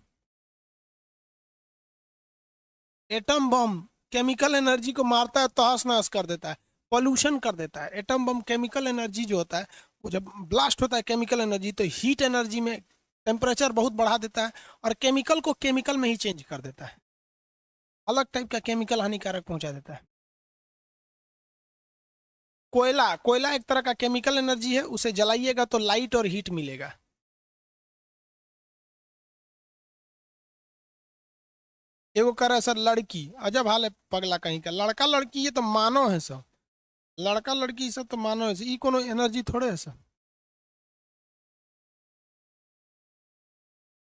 एटम बम केमिकल एनर्जी को मारता है, तहस नहस कर देता है, पोल्यूशन कर देता है। एटम बम केमिकल एनर्जी जो होता है, वो जब ब्लास्ट होता है केमिकल एनर्जी, तो हीट एनर्जी में टेम्परेचर बहुत बढ़ा देता है, और केमिकल को केमिकल में ही चेंज कर देता है, अलग टाइप का केमिकल हानिकारक पहुंचा देता है। कोयला, कोयला एक तरह का केमिकल एनर्जी है, उसे जलाइएगा तो लाइट और हीट मिलेगा। एगो कर रहा है सर लड़की, अजब हाल है पगला कहीं का। लड़का लड़की ये तो मानव है सब, लड़का लड़की सब तो मानव है, ई कोनो एनर्जी थोड़े है सब।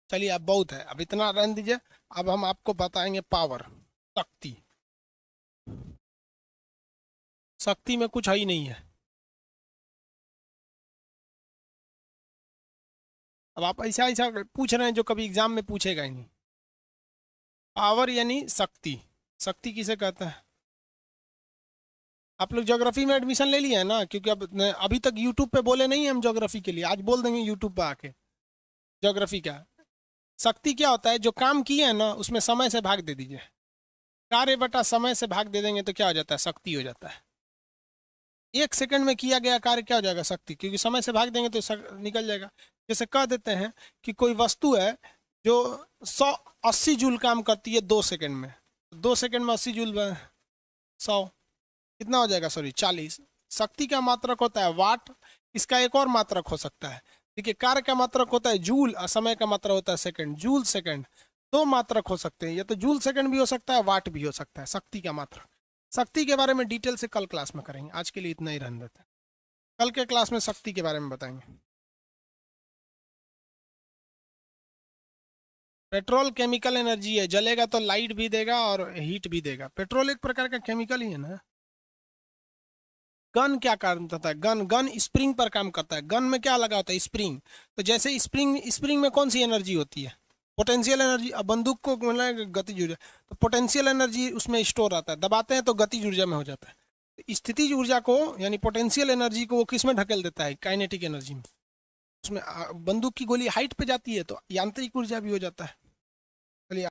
चलिए अब बहुत है, अब इतना रहने दीजिए। अब हम आपको बताएंगे पावर, शक्ति। शक्ति में कुछ है ही नहीं है। अब आप ऐसा ऐसा पूछ रहे हैं जो कभी एग्जाम में पूछेगा ही नहीं। पावर यानी शक्ति, शक्ति किसे कहते हैं? आप लोग ज्योग्राफी में एडमिशन ले लिए है ना? क्योंकि अब अभी तक यूट्यूब पे बोले नहीं हम ज्योग्राफी के लिए, आज बोल देंगे यूट्यूब पे आके ज्योग्राफी का। शक्ति क्या होता है, जो काम किए हैं ना उसमें समय से भाग दे दीजिए, कार्य बटा समय से भाग दे देंगे तो क्या हो जाता है, शक्ति हो जाता है। 1 सेकंड में किया गया कार्य क्या हो जाएगा, शक्ति, क्योंकि समय से भाग देंगे तो निकल जाएगा। जैसे कह देते हैं कि कोई वस्तु है जो 180 जूल काम करती है 2 सेकंड में, 2 सेकंड में 80 जूल 100 कितना हो जाएगा, सॉरी 40। शक्ति का मात्रक होता है वाट, इसका एक और मात्रक हो सकता है। देखिए कार्य का मात्रक होता है जूल और समय का मात्रक होता है सेकंड, जूल सेकंड। दो मात्रक हो सकते हैं, या तो जूल सेकंड भी हो सकता है, वाट भी हो सकता है, शक्ति का मात्रक। शक्ति के बारे में डिटेल से कल क्लास में करेंगे, आज के लिए इतना ही रहने देते हैं। कल के क्लास में शक्ति के बारे में बताएंगे। पेट्रोल केमिकल एनर्जी है, जलेगा तो लाइट भी देगा और हीट भी देगा। पेट्रोल एक प्रकार का केमिकल ही है ना। गन क्या काम करता है? गन गन स्प्रिंग पर काम करता है। गन में क्या लगा होता है? स्प्रिंग। तो जैसे स्प्रिंग में कौन सी एनर्जी होती है? Potential energy. अब बंदूक को मतलब गतिज ऊर्जा, तो पोटेंशियल एनर्जी उसमें स्टोर रहता है, दबाते हैं तो गतिज ऊर्जा में हो जाता है। तो स्थितिज ऊर्जा को यानी पोटेंशियल एनर्जी को वो किस में ढकेल देता है? काइनेटिक एनर्जी में। उसमें बंदूक की गोली हाइट पे जाती है तो यांत्रिक ऊर्जा भी हो जाता है। चलिए।